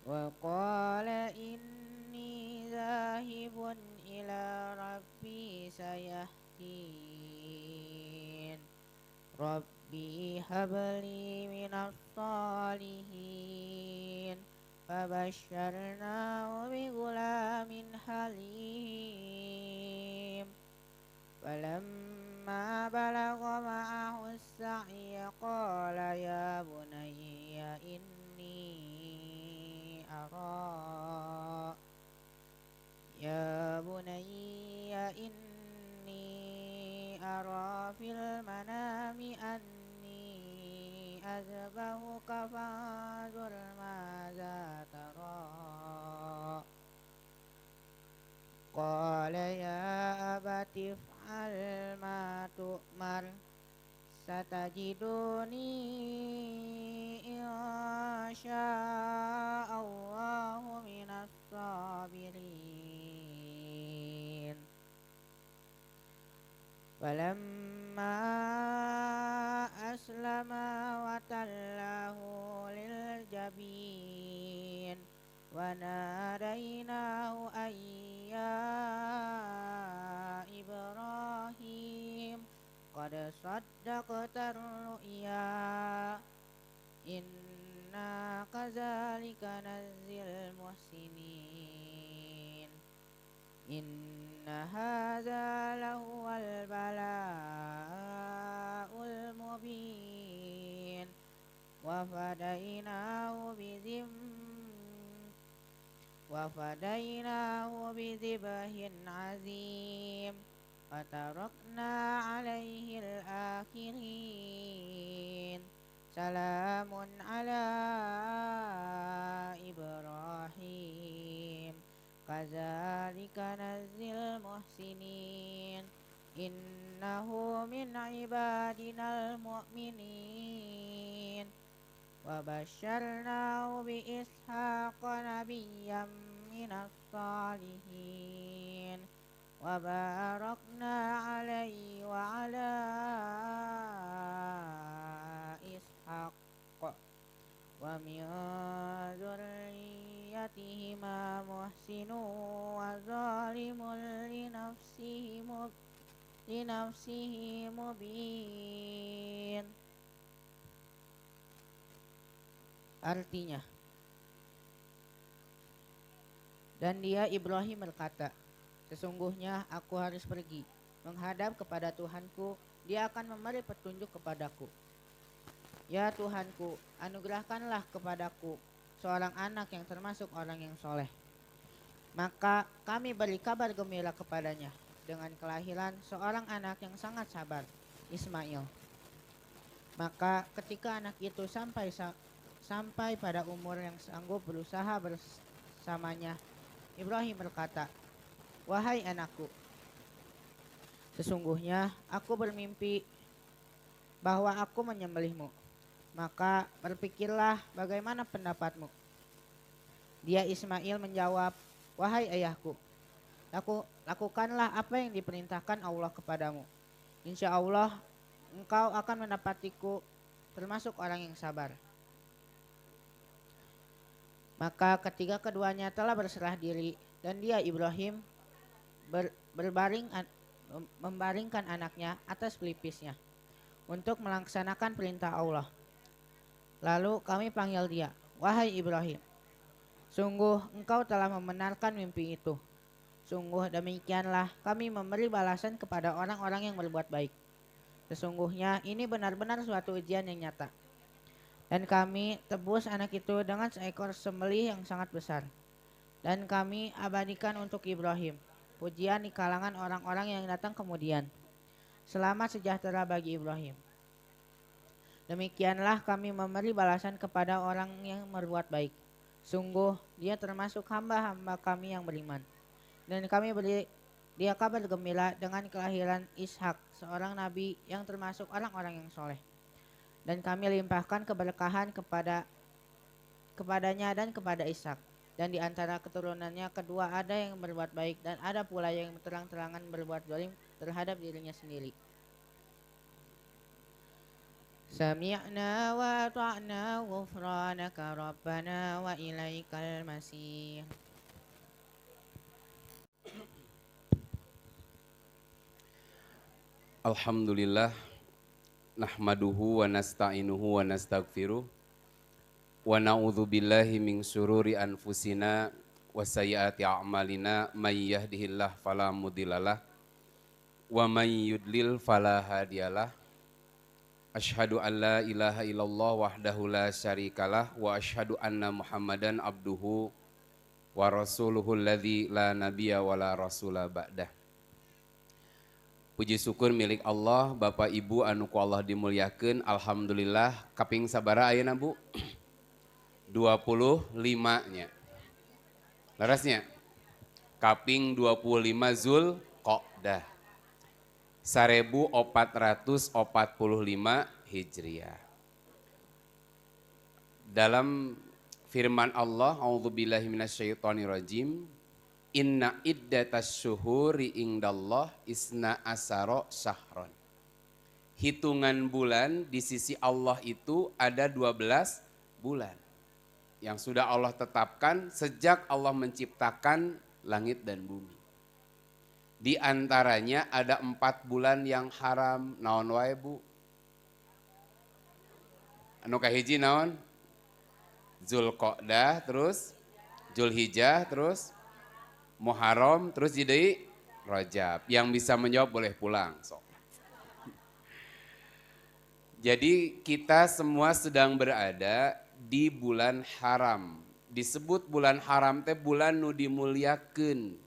وقال إني ذاهب إلى ربي سيهدين ربي هب لي من الصالحين فبشرناه بغلام حليم فلما بلغ معه السعي قال أرى يا بني إني أرى في المنام أني أذبحك فانظر ماذا ترى قال يا أبت افعل ما تؤمر ستجدني إن شاء الله من الصابرين فلما أسلما وتله للجبين وناديناه أن يا إبراهيم قد صدقت الرؤيا إنا كذلك نجزي المحسنين إن هذا لهو البلاء المبين وفديناه بذبح عظيم فتركنا عليه الآخرين سلام على إبراهيم كذلك نجزي المحسنين إنه من عبادنا المؤمنين وبشرناه بإسحاق نبيا من الصالحين وباركنا عليه وعلى إسحاق ومن ذريتهما محسن وظالم لنفسه مبين. Artinya, dan dia Ibrahim berkata, sesungguhnya aku harus pergi menghadap kepada Tuhanku, dia akan memberi petunjuk kepadaku. Ya Tuhanku, anugerahkanlah kepadaku seorang anak yang termasuk orang yang soleh. Maka kami beri kabar gembira kepadanya dengan kelahiran seorang anak yang sangat sabar, Ismail. Maka ketika anak itu sampai pada umur yang sanggup berusaha bersamanya, Ibrahim berkata, wahai anakku, sesungguhnya aku bermimpi bahwa aku menyembelihmu. Maka berpikirlah bagaimana pendapatmu. Dia Ismail menjawab, wahai ayahku, lakukanlah apa yang diperintahkan Allah kepadamu. Insya Allah engkau akan mendapatiku termasuk orang yang sabar. Maka ketika keduanya telah berserah diri dan dia Ibrahim membaringkan anaknya atas pelipisnya untuk melaksanakan perintah Allah. Lalu kami panggil dia, wahai Ibrahim, sungguh engkau telah membenarkan mimpi itu. Sungguh demikianlah kami memberi balasan kepada orang-orang yang berbuat baik. Sesungguhnya ini benar-benar suatu ujian yang nyata. Dan kami tebus anak itu dengan seekor sembelih yang sangat besar. Dan kami abadikan untuk Ibrahim pujian di kalangan orang-orang yang datang kemudian. Selamat sejahtera bagi Ibrahim. Demikianlah kami memberi balasan kepada orang yang berbuat baik. Sungguh dia termasuk hamba-hamba kami yang beriman. Dan kami beri dia kabar gembira dengan kelahiran Ishak, seorang nabi yang termasuk orang-orang yang soleh. Dan kami limpahkan keberkahan kepadanya dan kepada Ishak. Dan di antara keturunannya kedua ada yang berbuat baik dan ada pula yang terang-terangan berbuat zalim terhadap dirinya sendiri. Sami'na wa ta'na ghufranaka rabbana wa ilaikal masir. Alhamdulillah nahmaduhu wa nasta'inuhu wa nastaghfiruh wa na'udzu billahi min syururi anfusina wa sayyiati a'malina may yahdihillahu fala mudhillalah wa may yudlil fala hadiyalah. Asyhadu an la ilaha illallah wahdahu la syarikalah wa asyhadu anna Muhammadan abduhu wa rasuluhul ladzi la nabiyya wa la rasula ba'dah. Puji syukur milik Allah, Bapak Ibu anu ku Allah dimuliakeun. Alhamdulillah kaping sabaraha ayeuna Bu? 25-nya. Larasnya? Kaping 25 Zulqa'dah. 1445 Hijriah. Dalam firman Allah, a'udzubillahi minasyaitonirrajim, inna iddatas syuhuri indallah isna asaro syahron. Hitungan bulan di sisi Allah itu ada 12 bulan. Yang sudah Allah tetapkan sejak Allah menciptakan langit dan bumi. Di antaranya ada 4 bulan yang haram. Naon wae Bu? Anu kahiji naon? Zulqa'dah, terus Zulhijjah, terus Muharram, terus jadi Rajab. Yang bisa menjawab boleh pulang. Sok. Jadi kita semua sedang berada di bulan haram. Disebut bulan haram teh bulan nu dimuliakeun.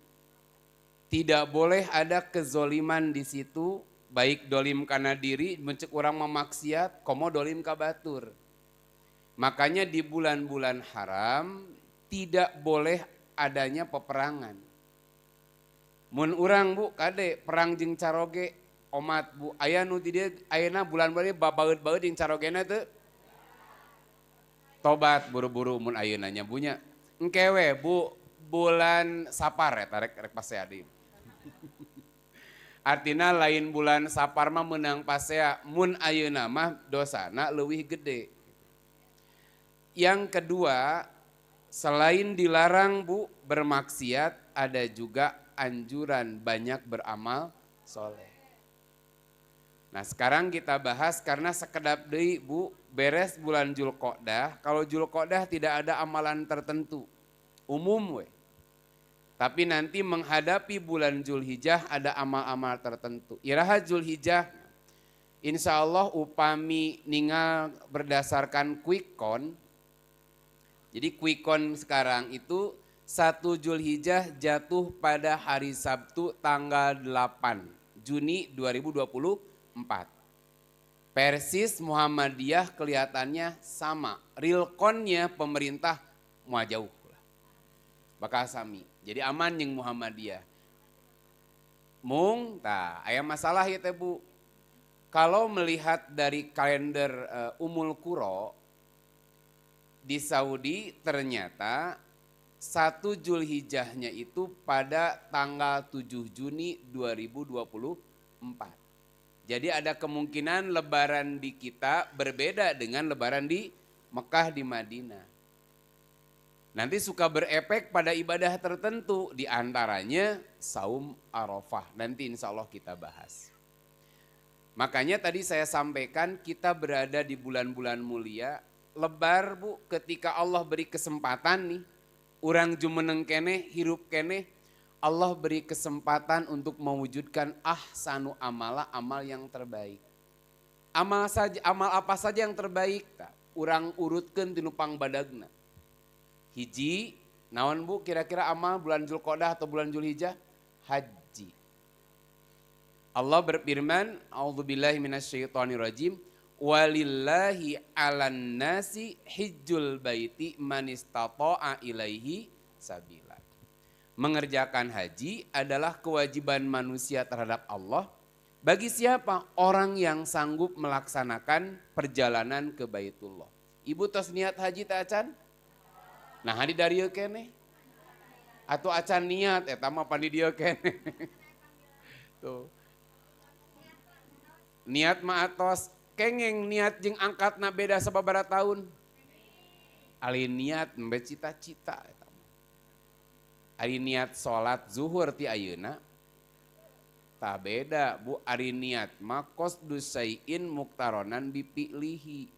Tidak boleh ada kezoliman di situ, baik dolim kana diri, mencek orang memaksiat, komo dolim ka batur. Makanya di bulan-bulan haram tidak boleh adanya peperangan. Mun urang Bu, kade perang jeung caroge omat Bu, aya nu di dieu ayeuna bulan-bulan babaeud-baeud jeung carogena teu tobat buru-buru mun ayeuna nya bunya. Engkewe Bu, bulan Sapar eta rek pasea deui. Artina lain bulan Sapar mah menang pasea, mun ayeuna mah dosana leuwih gede. Yang kedua, selain dilarang Bu bermaksiat, ada juga anjuran banyak beramal soleh. Nah sekarang kita bahas karena sekedap deui Bu, beres bulan Zulqa'dah, kalau Zulqa'dah tidak ada amalan tertentu, umum we. Tapi nanti menghadapi bulan Zulhijjah ada amal-amal tertentu. Iraha Zulhijjah, insya Allah upami ningal berdasarkan quick count. Jadi quick count sekarang itu 1 Zulhijjah jatuh pada hari Sabtu tanggal 8 Juni 2024. Persis Muhammadiyah kelihatannya sama. Real count-nya pemerintah mau jauh. Bakal sami. Jadi aman yang Muhammadiyah. Mung, aya masalah ya teh Bu. Kalau melihat dari kalender Ummul Qura di Saudi ternyata 1 Zulhijjahnya itu pada tanggal 7 Juni 2024. Jadi ada kemungkinan lebaran di kita berbeda dengan lebaran di Mekah di Madinah. Nanti suka berefek pada ibadah tertentu, diantaranya saum Arafah. Nanti insya Allah kita bahas. Makanya tadi saya sampaikan kita berada di bulan-bulan mulia. Lebar Bu, ketika Allah beri kesempatan nih, urang jumeneng keneh, hirup keneh, Allah beri kesempatan untuk mewujudkan ahsanu amala, amal yang terbaik. Amal apa saja yang terbaik? Urang urutkeun tinu pangbadagna. Hiji, naon Bu kira-kira amal bulan Zulqa'dah atau bulan Zulhijjah? Haji. Allah berfirman, a'udzubillahi minasyaitonirrajim, walillahi 'alan nasi hijjul baiti man istata'a ilaihi sabila. Mengerjakan haji adalah kewajiban manusia terhadap Allah. Bagi siapa? Orang yang sanggup melaksanakan perjalanan ke Baitullah. Ibu tos niat haji tak acan? Nah hadi dari ieu keneh. Atau acan niat eta mah pandi dieu keneh. Tuh. Niat mah atos kengeng niat jeung angkatna beda sababaraha tahun. Ali niat nembe cita-cita. Ali niat sholat zuhur ti ayeuna. Tah beda bu, ari niat makos dusaiin muktaronan bipilihi.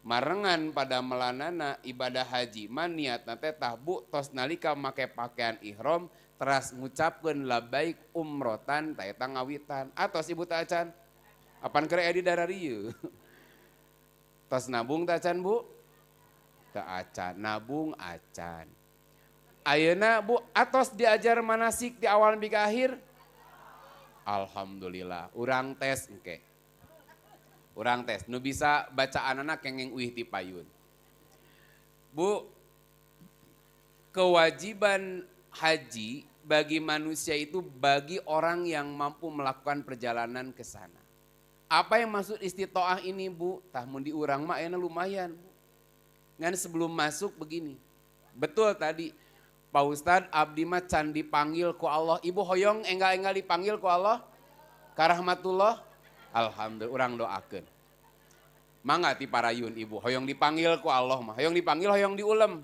Marengan pada melanana ibadah haji man niat nate tah bu tos nalika make pakaian ihram teras ngucapkeun labaik umrotan ta eta ngawitan. Atos ibu ta acan? Apan keur edi dararieu. Tos nabung ta acan bu? Teu acan, nabung acan. Ayeuna bu atos diajar manasik di awal nepi ka akhir? Alhamdulillah, urang tes engke. Urang tes, nu bisa baca anak kengeng uih ti payun. Bu, kewajiban haji bagi manusia itu bagi orang yang mampu melakukan perjalanan ke sana. Apa yang maksud istitoah ini bu? Tah mun di urang mah aya lumayan. Ngan sebelum masuk begini. Betul tadi Pak Ustadz abdi mah can dipanggil ku Allah. Ibu hoyong enggal-enggal dipanggil ku Allah? Karahmatullah? Alhamdulillah urang doakeun. Mangga ti parayun ibu hoyong dipanggil ku Allah mah. Hoyong dipanggil hoyong diulem.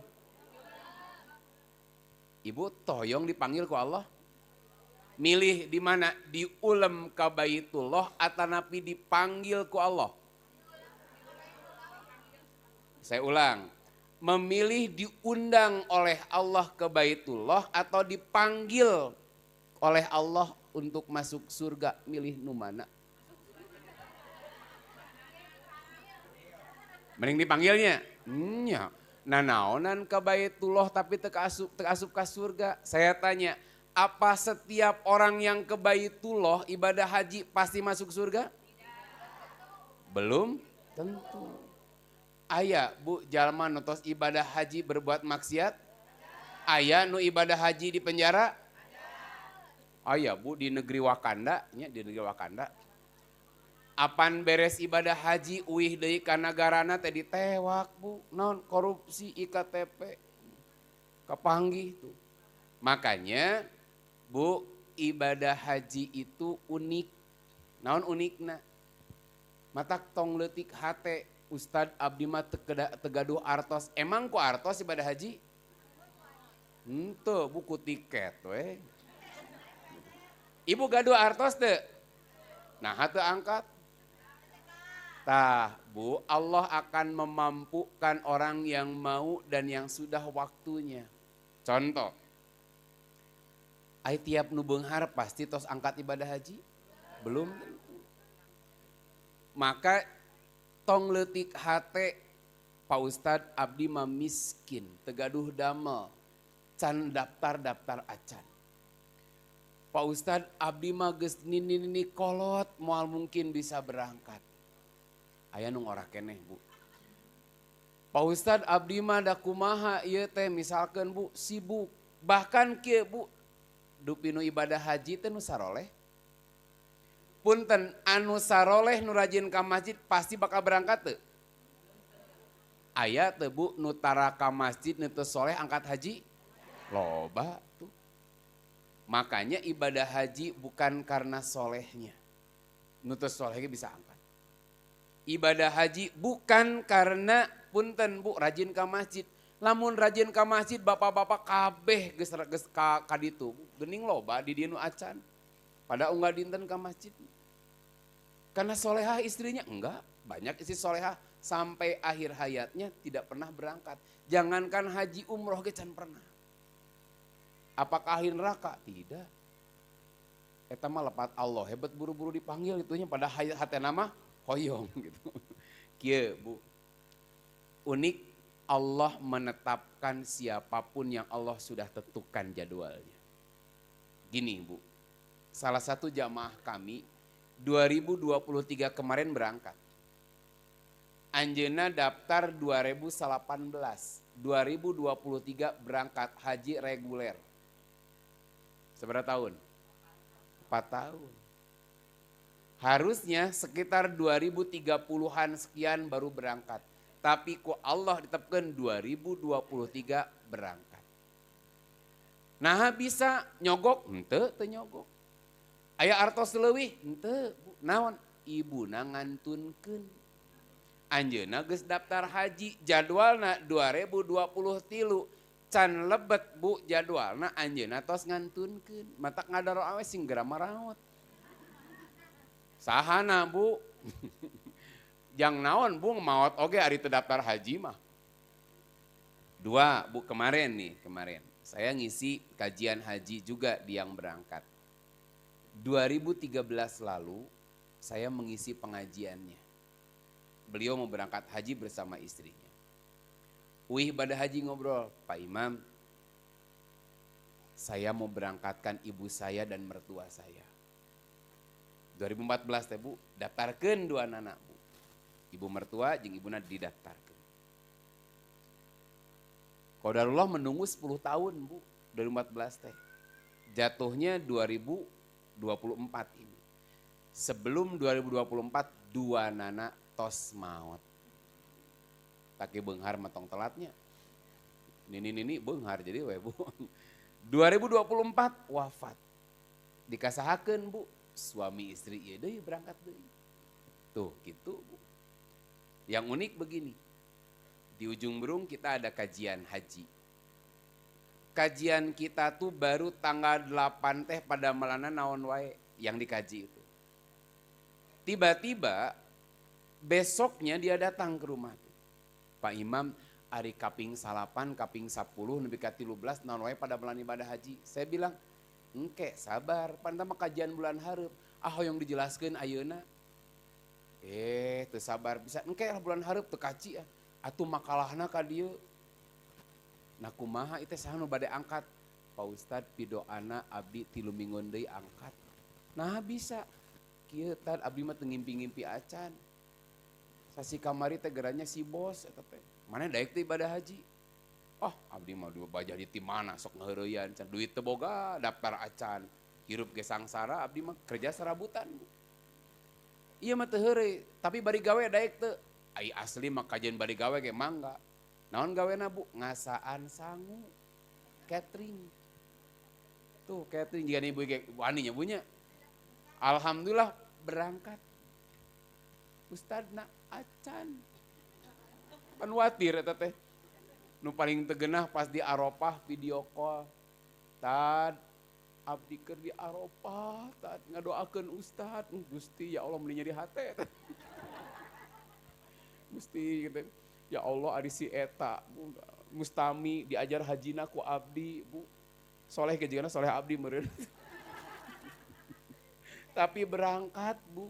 Ibu toyong dipanggil ku Allah? Milih di mana? Diulem ka Baitullah atanapi dipanggil ku Allah? Saya ulang. Memilih diundang oleh Allah ke Baitullah atau dipanggil oleh Allah untuk masuk surga, milih nu mana? Mending dipanggilnya. Nya. Nah naonan ke Baitullah tapi teu asup ka surga. Saya tanya, apa setiap orang yang ke Baitullah ibadah haji pasti masuk surga? Belum tentu. Aya bu jalma nu tos ibadah haji berbuat maksiat? Aya nu ibadah haji di penjara? Aya bu di negeri Wakanda, nya di negeri Wakanda. Apan beres ibadah haji uih deui ka nagarana teh ditewak bu, naon korupsi IKTP. Kapanggih tuh. Makanya bu ibadah haji itu unik. Naon unikna? Matak tong leutik hate. Ustadz abdi mah tegaduh artos. Emang ku artos ibadah haji? Henteu buku tiket we. Ibu gaduh artos teu? Nah hate angkat. Tah bu, Allah akan memampukan orang yang mau dan yang sudah waktunya. Contoh. Ai tiap nu beunghar pasti tos angkat ibadah haji? Belum tentu. Maka tong leutik hate Pak Ustadz abdi mah miskin, tegaduh damel, can daftar acan. Pak Ustadz abdi mah geus nini kolot moal mungkin bisa berangkat. Aya nu ngora keneh bu. Pak Ustadz abdi mah da kumaha ieu teh misalkeun bu sibuk. Bahkan kieu bu dupi nu ibadah haji teh nu saroleh. Punten anu saroleh nu rajin ka masjid pasti bakal berangkat teu? Aya teu bu nu tara ka masjid nu teu soleh angkat haji? Loba tuh. Makanya ibadah haji bukan karena solehnya. Nu teu soleh bisa angkat. Ibadah haji bukan karena punten bu rajin ka masjid. Lamun rajin ka masjid bapak-bapak kabeh geus ka ditu. Geuning loba di dieu nu acan. Pada unggal dinten ka masjid. Karena solehah istrinya? Enggak, banyak istri solehah sampai akhir hayatnya tidak pernah berangkat. Jangankan haji umroh ge can pernah. Apakah ahli neraka? Tidak. Eta mah lepat Allah, hebat buru-buru dipanggil itunya pada hatena mah hoyong gitu. Kieu bu, unik Allah menetapkan siapapun yang Allah sudah tentukan jadwalnya. Gini bu, salah satu jamaah kami 2023 kemarin berangkat. Anjeunna daftar 2018, 2023 berangkat haji reguler. Seberapa tahun? 4 tahun. Harusnya sekitar 2030-an sekian baru berangkat. Tapi ku Allah ditetapkan 2023 berangkat. Nah bisa nyogok? Henteu teu nyogok. Aya artos leuwih? Henteu, naon? ibuna ngantunkeun. Anjeunna geus daftar haji, jadwalna 2023. Can lebet Bu jadwalna anjeunna tos ngantunkeun. Matak ngadaro awe sing geura maraot. Sahana Bu? Jang naon Bu maot oge ari teu daftar haji mah. 2 Bu kemarin. Saya ngisi kajian haji juga di yang berangkat. 2013 lalu saya mengisi pengajiannya. Beliau mau berangkat haji bersama istrinya. Ibadah haji ngobrol, Pak Imam, saya mau berangkatkan ibu saya dan mertua saya. 2014 teh Bu, daftarkeun 2 anak Bu. Ibu mertua jeung ibuna didaftarkeun. Qadarullah menunggu 10 tahun Bu, 2014 teh. Jatuhnya 2024 ini. Sebelum 2024 2 anak tos maot. Taki beunghar matong telatnya. Nini beunghar jadi we Bu. 2024 wafat. Dikasahakeun Bu, suami istri ieu deui berangkat deui. Tuh gitu Bu. Yang unik begini. Di ujung Berung kita ada kajian haji. Kajian kita tuh baru tanggal 8 teh pada malana naon wae yang dikaji itu. Tiba-tiba besoknya dia datang ke rumah. Pak Imam, ari kaping 8, kaping 10, nepi ka 13 naon wae pada bulan ibadah haji. Saya bilang, engke sabar, pantah mah kajian bulan hareup. Yang dijelaskeun ayeuna. Teu sabar bisa engke lah bulan hareup teu kaci atuh makalahna ka dieu. Nah kumaha ieu teh saha nu bade angkat? Pak Ustad pidoana abdi 3 minggu deui angkat. Nah bisa. Kieu tad abdi mah teu ngimpi-ngimpi acan. Sasi kamari teh geranya si bos eta teh. Mana daek teh ibadah haji. Abdi mah dua bajah di timana sok ngaheureuyan can duit teu boga daftar acan. Hirup ge sangsara abdi mah kerja serabutan. Ieu mah teu heureuy, tapi bari gawe daek teu. Ai asli mah kajian bari gawe ge mangga. Naon gawena Bu? Ngasaan sangu. Catering. Tuh catering jiga ibu ge wani nya Bu nya. Alhamdulillah berangkat. Ustadna acan. Pan watir eta teh. Nu paling tegenah pas di Arafah video call. Tad abdi keur di Arafah, tad ngadoakeun Ustad. Gusti ya Allah meuli nyeri hate. Gusti gitu. Ya Allah ari si eta Mustami diajar hajina ku abdi, Bu. Soleh ke jigana soleh abdi meureun. Tapi berangkat Bu.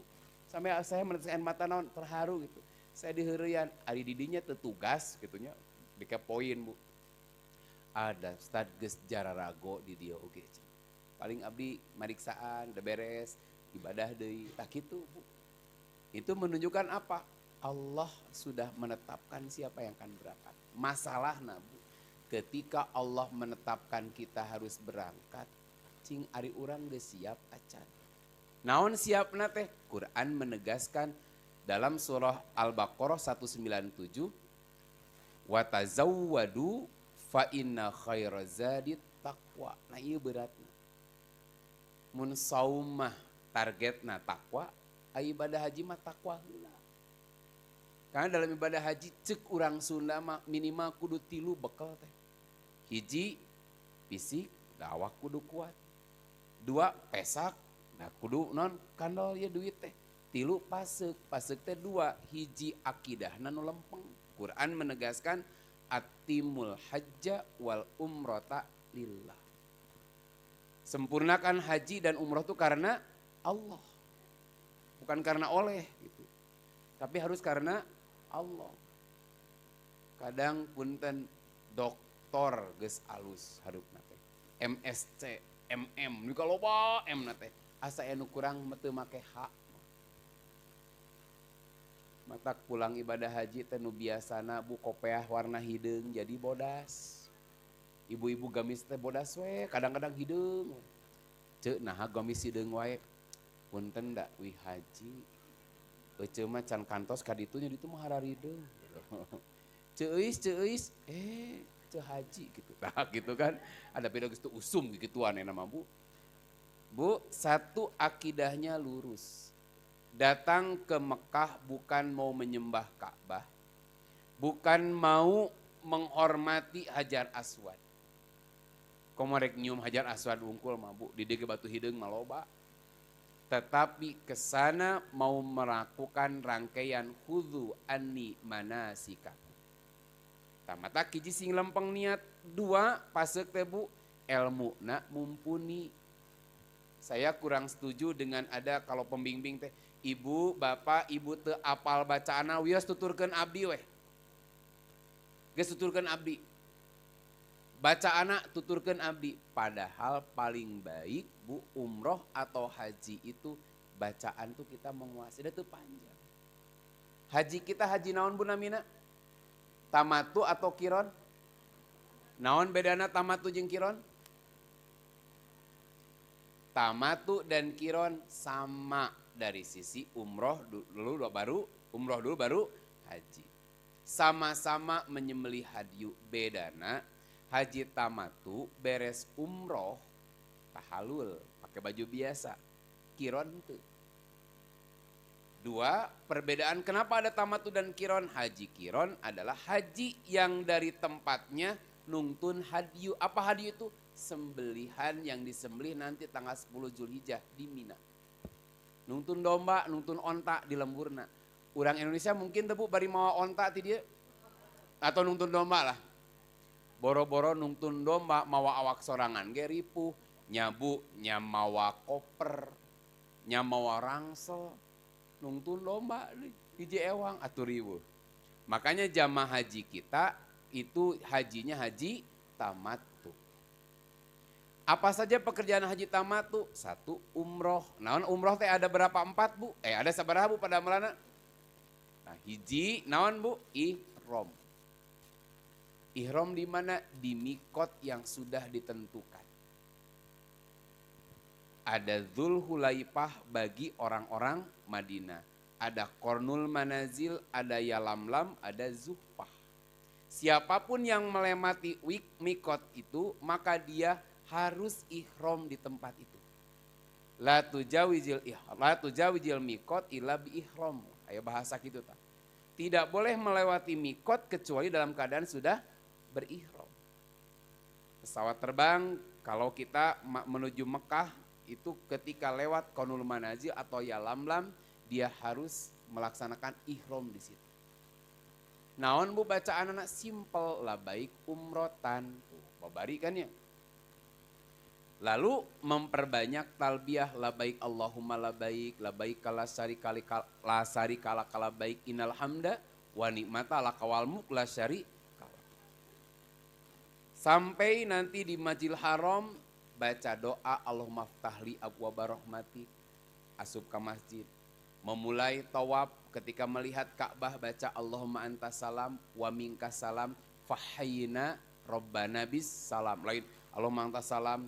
Sampai saya meneteskan mata naon terharu gitu. Saya diheureuyan ari didinya teu tugas gitunya. Dikepoin Bu. Ada Ustad geus jararago di dieu oge. Paling abdi mariksaan, udah beres, ibadah deui. Tah kitu Bu. Itu menunjukkan apa? Allah sudah menetapkan siapa yang akan berangkat. Masalahna Bu, ketika Allah menetapkan kita harus berangkat, cing ari urang geus siap acan. Naon siapna teh? Quran menegaskan dalam surah Al-Baqarah 197, wa tazawwadu fa inna khairazadit taqwa. Nah ieu beratna. Mun saum mah targetna takwa, ibadah haji mah takwa heula. Karena dalam ibadah haji cek urang Sunda mah minimal kudu 3 bekal teh. Hiji fisik, awak kudu kuat. 2 pesak, nah kudu non kandol ya duit teh. 3 pasek, pasek teh 2, hiji akidahna nu lempeng. Quran menegaskan atimul hajja wal umrata lillah. Sempurnakan haji dan umroh itu karena Allah. Bukan karena oleh gitu. Tapi harus karena Allah. Kadang punten doktor geus alus harupna teh. MSc, MM, nu kaloba M na teh. Asa anu kurang teu make H. Matak pulang ibadah haji teh nu biasana Bu kopeah warna hideung jadi bodas. Ibu-ibu gamis teh bodas we, kadang-kadang hideung. Ceuk naha gamis hideung wae. Punten da wi haji. Ece mah can kantos ka ditu nya ditu mah hararideung. Ceuis ce haji gitu. Nah gitu kan. Ada beda geus teu usum gituan eta mah Bu. Bu, 1 akidahnya lurus. datang ke Mekah bukan mau menyembah Ka'bah, bukan mau menghormati Hajar Aswad. Komorek nyium Hajar Aswad unggul mah Bu, di dege batu hideung mah loba. Tetapi ke sana mau melakukan rangkaian khudhu anni manasikakum. Tamata hiji sing lempeng niat, dua pasek teh Bu, ilmuna mumpuni. Saya kurang setuju dengan ada kalau pembimbing teh, ibu, bapak, ibu teu apal bacaana wios tuturkeun abdi weh. Geus tuturkeun abdi. Baca anak tuturkeun abdi. Padahal paling baik Bu, umroh atau haji itu bacaan tuh kita menguasai, itu panjang. Haji kita haji naon Bu namina? Tamatu atau kiron? Naon bedana tamatu jeung kiron? Tamatu dan kiron sama dari sisi umroh dulu baru haji. Sama-sama menyembelih hadyu, bedana haji tamatu beres umroh tahalul pakai baju biasa, kiron itu. Dua, perbedaan kenapa ada tamatu dan kiron? Haji kiron adalah haji yang dari tempatnya nungtun hadyu. Apa hadyu itu? Sembelihan yang disembelih nanti tanggal 10 Zulhijjah di Mina. Nungtun domba, nungtun onta di lemburna. Orang Indonesia mungkin tebu bari mawa onta ti dia atau nungtun domba lah. Boro-boro nungtun domba mawa awak sorangan ge ripuh, nyabu nyamawa koper, nyamawa rangsel, nungtun domba hiji ewang atuh riweuh. Makanya jamaah haji kita itu hajinya haji tamattu. Apa saja pekerjaan haji tamatu? Satu, umroh. Naon umroh teh ada berapa? 4 Bu? Ada sabaraha Bu pada melana? Nah, hiji naon Bu? Ihram. Ihram di mana? Di mikot yang sudah ditentukan. Ada Dzulhulaifah bagi orang-orang Madinah. Ada Qornul Manazil, ada Yalamlam, ada Zuhfah. Siapapun yang melewati mikot itu, maka dia harus ihram di tempat itu. La tujawizil mikot illa bi ihram. Aya bahasa gitu ta. Tidak boleh melewati mikot kecuali dalam keadaan sudah berihram. Pesawat terbang kalau kita menuju Mekah itu ketika lewat Qornul Manazil atau Yalamlam dia harus melaksanakan ihram di situ. Naon Bu bacaan anak simple, labaik umrotan. Babari kan ya. Lalu memperbanyak talbiyah labaik Allahumma labaik la syarika lak labaik innal hamda wa ni'mata laka wal mulk la syarika lak. Sampai nanti di Masjidil Haram baca doa Allahumma ftahli abwaaba rahmatik, asup ke masjid. Memulai tawaf ketika melihat Ka'bah baca Allahumma antas salam wa minkas salam fahayyina rabbana bis salam. Lain Allahumma antas salam.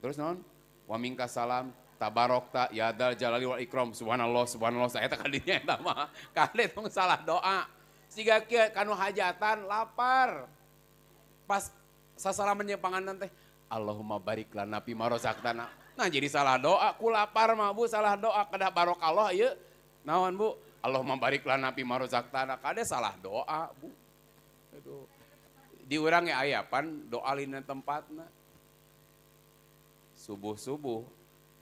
Terus non, wa minkas salam, tabarokta, ya dal jalali wal ikram, subhanallah, saya tak kadinya eta mah, kade tong salah doa. Siga kieu kanu hajatan lapar. Pas sasalaman panganan teh, Allahumma barik lana fi ma razaqtana. Nah jadi salah doa, ku lapar mah Bu, salah doa kada barokallah ieu. Naon Bu? Allahumma barik lana fi ma razaqtana, kade salah doa Bu. Aduh. Di urang ge aya pan doa lina tempatna. Subuh-subuh,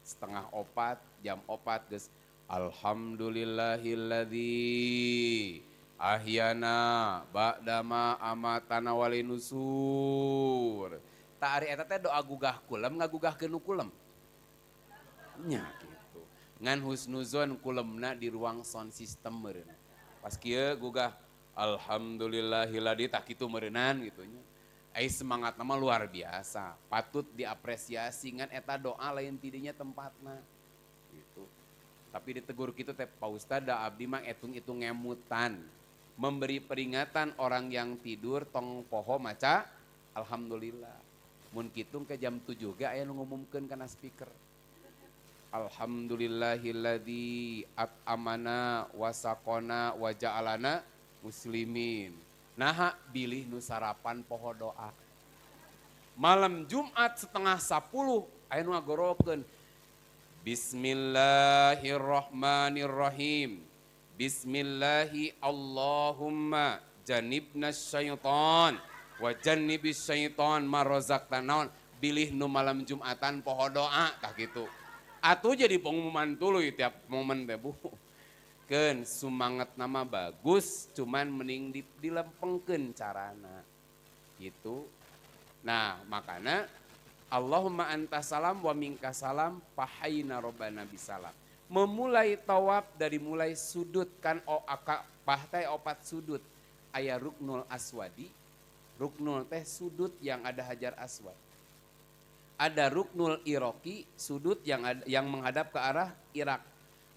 setengah opat, jam opat, geus alhamdulillahilladzi ahyana ba'dama amatana walinusur. Tak ari eta teh doa gugah kulem ngagugahkeun nu kulem. Nya kitu. Ngan husnuzon kulemna di ruang sound system meureun. Pas kieu gugah alhamdulillahilladzi tak kitu meureunan gitu nya. Semangat nama luar biasa, patut diapresiasi ngan eta doa lain tidinya tempatna gitu. Tapi ditegur kitu teh Pak Ustad da abdi mah etung-etung ngemutan, memberi peringatan orang yang tidur tong poho maca alhamdulillah. Mun kitung ke jam 7 ge aya nu ngumumkeun kana speaker. Alhamdulillahilladzi at'amana wa saqona wa ja'alana muslimin. Nah, bilih nu sarapan poho doa. Malam Jumat setengah 10, aya nu ngagorokeun. Bismillahirrahmanirrahim. Bismillahi Allahumma janibna syaitan wa janibis syaitan marozaqtanaon. Bilih nu malam Jumatan poho doa tah gitu. Atuh jadi pengumuman tuluy tiap momen teh Bu. Keun sumanget nama bagus cuman mending dilempengkeun carana. Gitu. Nah, makanya Allahumma anta salam wa minka salam pahayna robbana bisalam. Memulai tawaf dari mulai sudut kan pahtai opat sudut. Aya ruknul aswadi, ruknul teh sudut yang ada hajar aswad. Ada ruknul iroki, sudut yang menghadap ke arah Irak.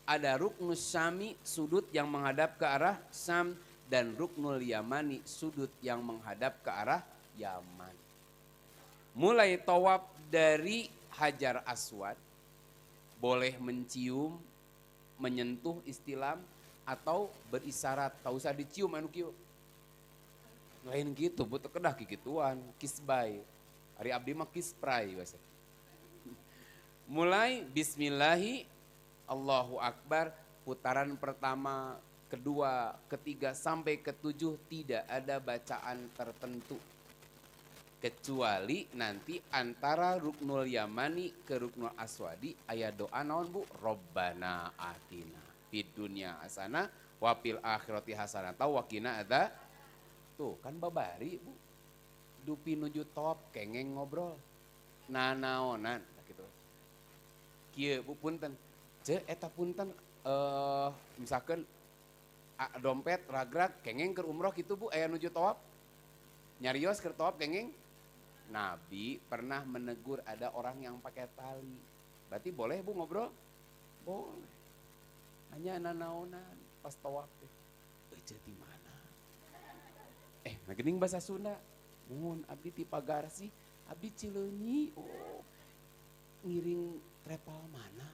Ada ruknul syami, sudut yang menghadap ke arah Syam. Dan ruknul yamani, sudut yang menghadap ke arah Yaman. Mulai tawaf dari hajar aswad, boleh mencium, menyentuh istilam, atau berisyarat. Tak usah dicium anu kieu. Lain gitu, butuh kedah kikituan, kisbay. Hari abdi mah kispray. Mulai bismillahi, Allahu Akbar, putaran pertama, kedua, ketiga, sampai ketujuh tidak ada bacaan tertentu. Kecuali nanti antara ruknul yamani ke ruknul aswadi ayat doa naon Bu? Robbana atina fid dunya hasanah wa fil akhirati hasanah wa qina ada. Tuh kan babari Bu. Dupi nuju top kengeng ngobrol. Nanaonan gitu. Kieu Bu punten. Ce eta punten misalkan dompet ragrag kengeng ke umroh gitu Bu aya nuju tawaf. Nyarios ke tawaf kengeng. Nabi pernah menegur ada orang yang pakai tali. Berarti boleh Bu ngobrol? Boleh. Hanya nanaonan pas tawaf teh. Eueuh di mana? Ngagening bahasa Sunda. Mun abdi ti Pagarsi, abdi Cileunyi. Oh. Ngiring trepal mana?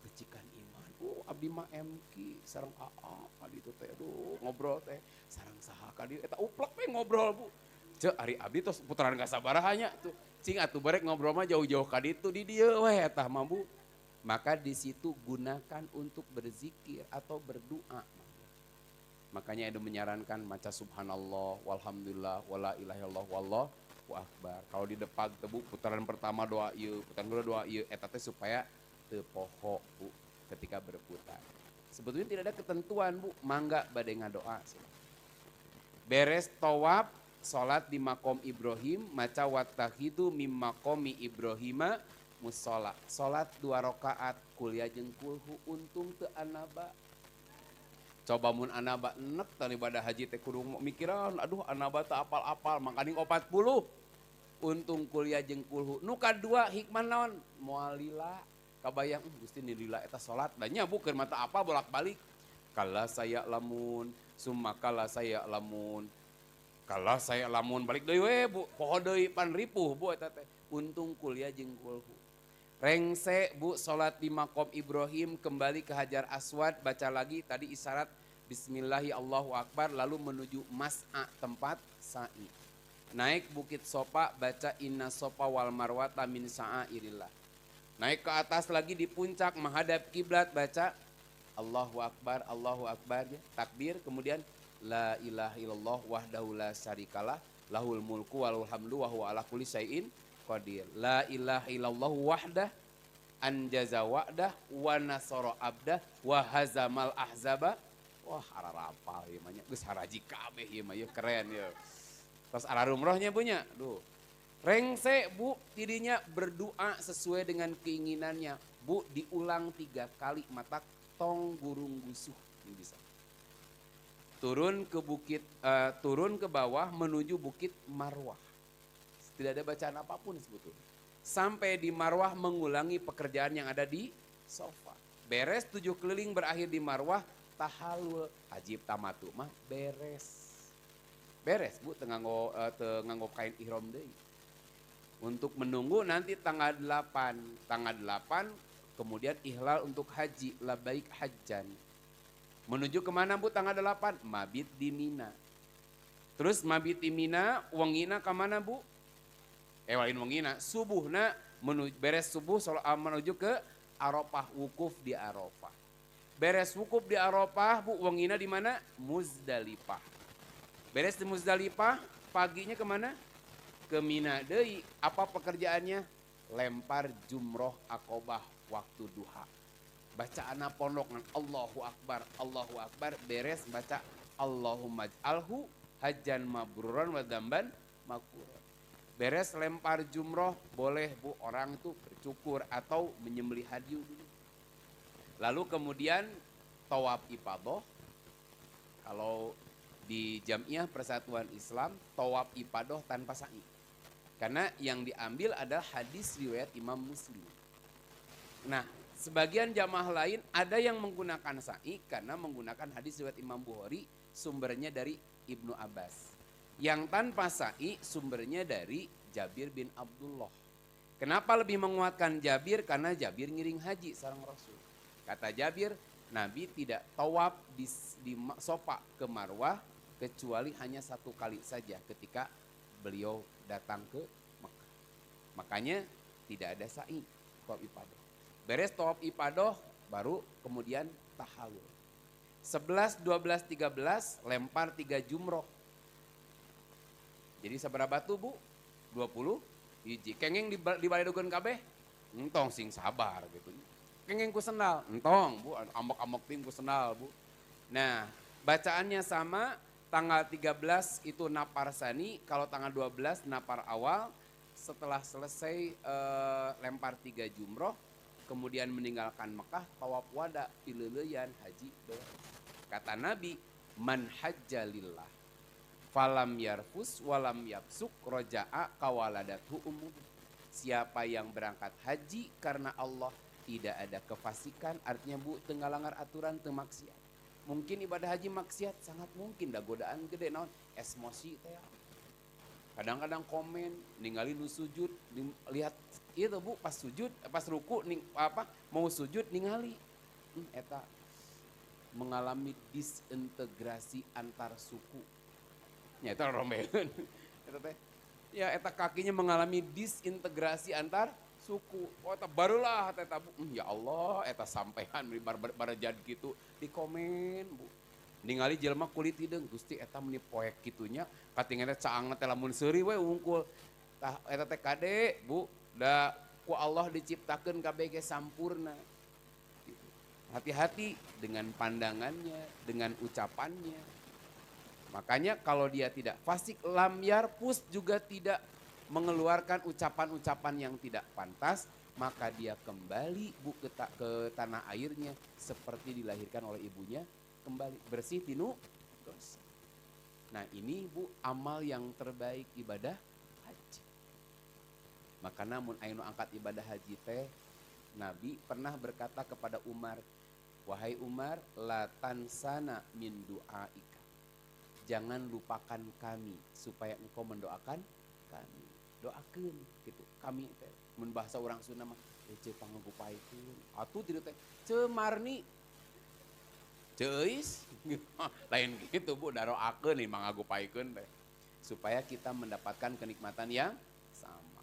Becikan iman. Oh, abdi mah MQ sareng AA kali itu teh. Aduh, ngobrol teh sareng saha kali eta uplek we ngobrol Bu. Cek ari abdi tos putaran kasabaraha tuh. Cing atuh barek ngobrol mah jauh-jauh ka ditu di dieu we eta mah Bu. Maka di situ gunakan untuk berzikir atau berdoa. Makanya Edo menyarankan maca subhanallah walhamdulillah wala ilaha illallah wallahu akbar. Kalau di depan tebu putaran pertama doa ieu, putaran kedua doa ieu eta teh supaya teu poho Bu ketika berputar. Sebetulnya tidak ada ketentuan Bu, mangga bade ngadoa. Beres tawaf salat di makom Ibrahim, maca wattahidu mim makomi Ibrahima musola. Salat 2 rakaat kuliah jeung kulhu untung teu anaba. Coba mun anaba enek tadi ibadah haji teh kudu mikiran, aduh anaba teu apal-apal mangkaning 40. Untung kuliah jeung kulhu. Nu kadua hikmah naon? Moal lila. Kabayang Gusti ni lila eta salat da nya bukeun mata apa bolak-balik. Kala saya lamun, summa kala saya lamun. Kalau saya lamun balik deui we Bu, poho deui pan ripuh Bu eta teh. Untung kuliah jeung kulhu. Rengse Bu salat di makom Ibrahim kembali ke Hajar Aswad baca lagi tadi isyarat bismillahi Allahu Akbar lalu menuju mas'a tempat sa'i. Naik bukit Sofa baca inna sofa wal marwata min sa'airillah. Naik ke atas lagi di puncak menghadap kiblat baca Allahu Akbar ya, takbir kemudian la ilaha illallah wahdahu la syarikalah lahul mulku walul hamdu wa huwa ala kulli syai'in qadir. La ilaha illallah wahdah anjaza wa'dah wa nasara abdah wa hazamal ahzaba. Wah, ararapal ieu mah nya geus haraji kabeh ieu mah ieu keren ieu. Terus ararumrohnya punya. Duh. Rengse Bu tidinya berdoa sesuai dengan keinginannya. Bu diulang 3 kali mata tong gurung gusuh ini bisa. Turun ke bawah menuju bukit Marwah. Tidak ada bacaan apapun sebetulnya. Sampai di Marwah mengulangi pekerjaan yang ada di Sofa. Beres 7 keliling berakhir di Marwah, tahalul ajib tamatu mah beres. Beres Bu nganggo kain ihram deui. Untuk menunggu nanti tanggal 8 kemudian ihlal untuk haji labaik hajjan. Menuju kemana Bu tanggal 8? Mabit di Mina. Terus mabit di Mina, wengina kemana Bu? Lain wengina, subuhna beres subuh menuju ke Arafah, wukuf di Arafah. Beres wukuf di Arafah, Bu, wengina di mana? Muzdalifah. Beres di Muzdalifah, paginya kemana? Ke Mina deui. Apa pekerjaannya? Lempar jumroh akobah waktu duha. Bacaana pondok Allahu Akbar, beres baca Allahumma ij'alhu hajjan mabruran wa dzamban maghfuran. Beres lempar jumroh, boleh Bu orang itu bercukur atau menyembelih hadiu dulu. Lalu kemudian tawaf ifadah. Kalau di Jamiah Persatuan Islam, tawaf ifadah tanpa sa'i. Karena yang diambil adalah hadis riwayat Imam Muslim. Nah, sebagian jamaah lain ada yang menggunakan sa'i karena menggunakan hadis riwayat Imam Bukhari, sumbernya dari Ibnu Abbas. Yang tanpa sa'i sumbernya dari Jabir bin Abdullah. Kenapa lebih menguatkan Jabir? Karena Jabir ngiring haji sareng Rasul. Kata Jabir, Nabi tidak tawaf di Sofa ke Marwah kecuali hanya 1 kali saja ketika beliau datang ke Mekah. Makanya tidak ada sa'i, tawaf ifadah. Beres tawaf ifadah baru kemudian tahallul. 11, 12, 13 lempar 3 jumroh. Jadi seberapa tuh Bu? 20 hiji. Kenging di baledogeun kabeh? Entong sing sabar gitu. Kenging ku sendal? Entong Bu, amok-amok ting ku sendal Bu. Nah, bacaannya sama, tanggal 13 itu napar sani, kalau tanggal 12 napar awal. Setelah selesai lempar 3 jumroh, kemudian meninggalkan Mekah, tawaf wada, pileleyan, haji doa. Kata Nabi, man hajja lillah falam yarfus walam yafsuk roja'a kawaladathu umum. Siapa yang berangkat haji karena Allah, tidak ada kefasikan, artinya Bu tenggalangar aturan teu maksiat. Mungkin ibadah haji maksiat, sangat mungkin dah godaan gede naon emosi teh. Kadang-kadang komen ningali nu sujud, lihat itu Bu pas sujud, pas ruku mau sujud ningali eta mengalami disintegrasi antar suku. Ya eta rombeun. Eta teh ya eta kakinya mengalami disintegrasi antar suku. Oh eta barulah eta Bu. Ya Allah eta sampean barejad kitu di komen Bu. Ningali jelema kulit hideung Gusti eta meni poek kitunya katingan teh caangna teh lamun seuri we wungkul. Tah eta teh kade Bu, da ku Allah diciptakeun kabeh ge sampurna. Gitu. Hati-hati dengan pandangannya, dengan ucapannya. Makanya kalau dia tidak fasik, lam yarpus juga tidak mengeluarkan ucapan-ucapan yang tidak pantas, maka dia kembali Bu ke tanah airnya seperti dilahirkan oleh ibunya, kembali bersih tinu dosa. Nah ini Bu amal yang terbaik ibadah haji. Maka namun ainu angkat ibadah haji teh, Nabi pernah berkata kepada Umar, wahai Umar, la tansana min du'aika. Jangan lupakan kami supaya engkau mendoakan kami. Doakeun gitu. Kami teh mun bahasa orang Sunda mah ceu pangagupaikeun. Atuh tidak teh cemarni. Ceus lain gitu Bu, daroakeun nih mangagupaikeun teh. Supaya kita mendapatkan kenikmatan yang sama.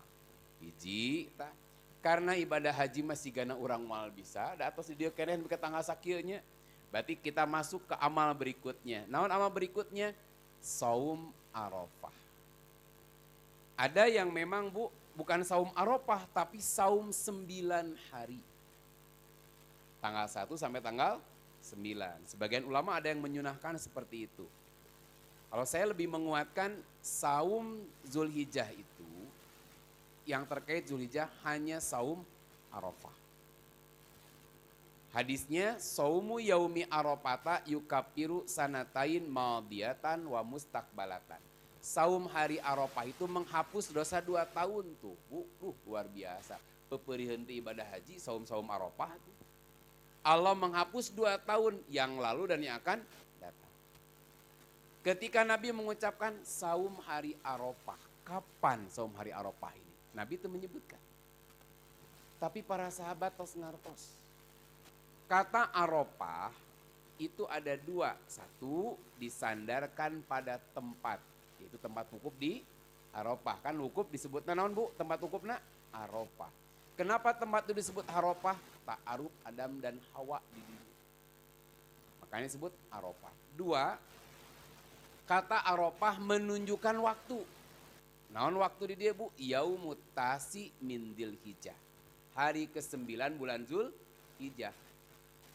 Hiji tah. Karena ibadah haji masih gana urang moal bisa, da atos di dieu keneh ke tanggal sakieu nya. Berarti kita masuk ke amal berikutnya. Naon amal berikutnya? Saum Arafah. Ada yang memang Bu, bukan saum Arafah, tapi saum 9 hari. Tanggal 1 sampai tanggal 9. Sebagian ulama ada yang menyunahkan seperti itu. Kalau saya lebih menguatkan saum Zulhijjah itu, yang terkait Zulhijjah hanya saum Arafah. Hadisnya saumu yaumi arafata yukapiru sanatain madiyatan wa mustakbalatan. Saum hari Arafah itu menghapus dosa 2 tahun tuh. Bu, luar biasa. Peperihun di ibadah haji saum-saum Arafah tuh. Allah menghapus 2 tahun yang lalu dan yang akan datang. Ketika Nabi mengucapkan saum hari Arafah, kapan saum hari Arafah ini? Nabi itu menyebutkan. Tapi para sahabat tos ngartos. Kata Arafah itu ada 2. 1 disandarkan pada tempat. Itu tempat wukuf di Arafah. Kan wukuf disebutnya naon Bu? Tempat wukufna Arafah. Kenapa tempat itu disebut Arafah? Ta'aruf Adam dan Hawa di dunia. Makanya disebut Arafah. Dua, kata Arafah menunjukkan waktu. Naon waktu di dia bu? Yaumut tasi min Dzulhijjah. Hari ke-9 bulan Dzulhijjah.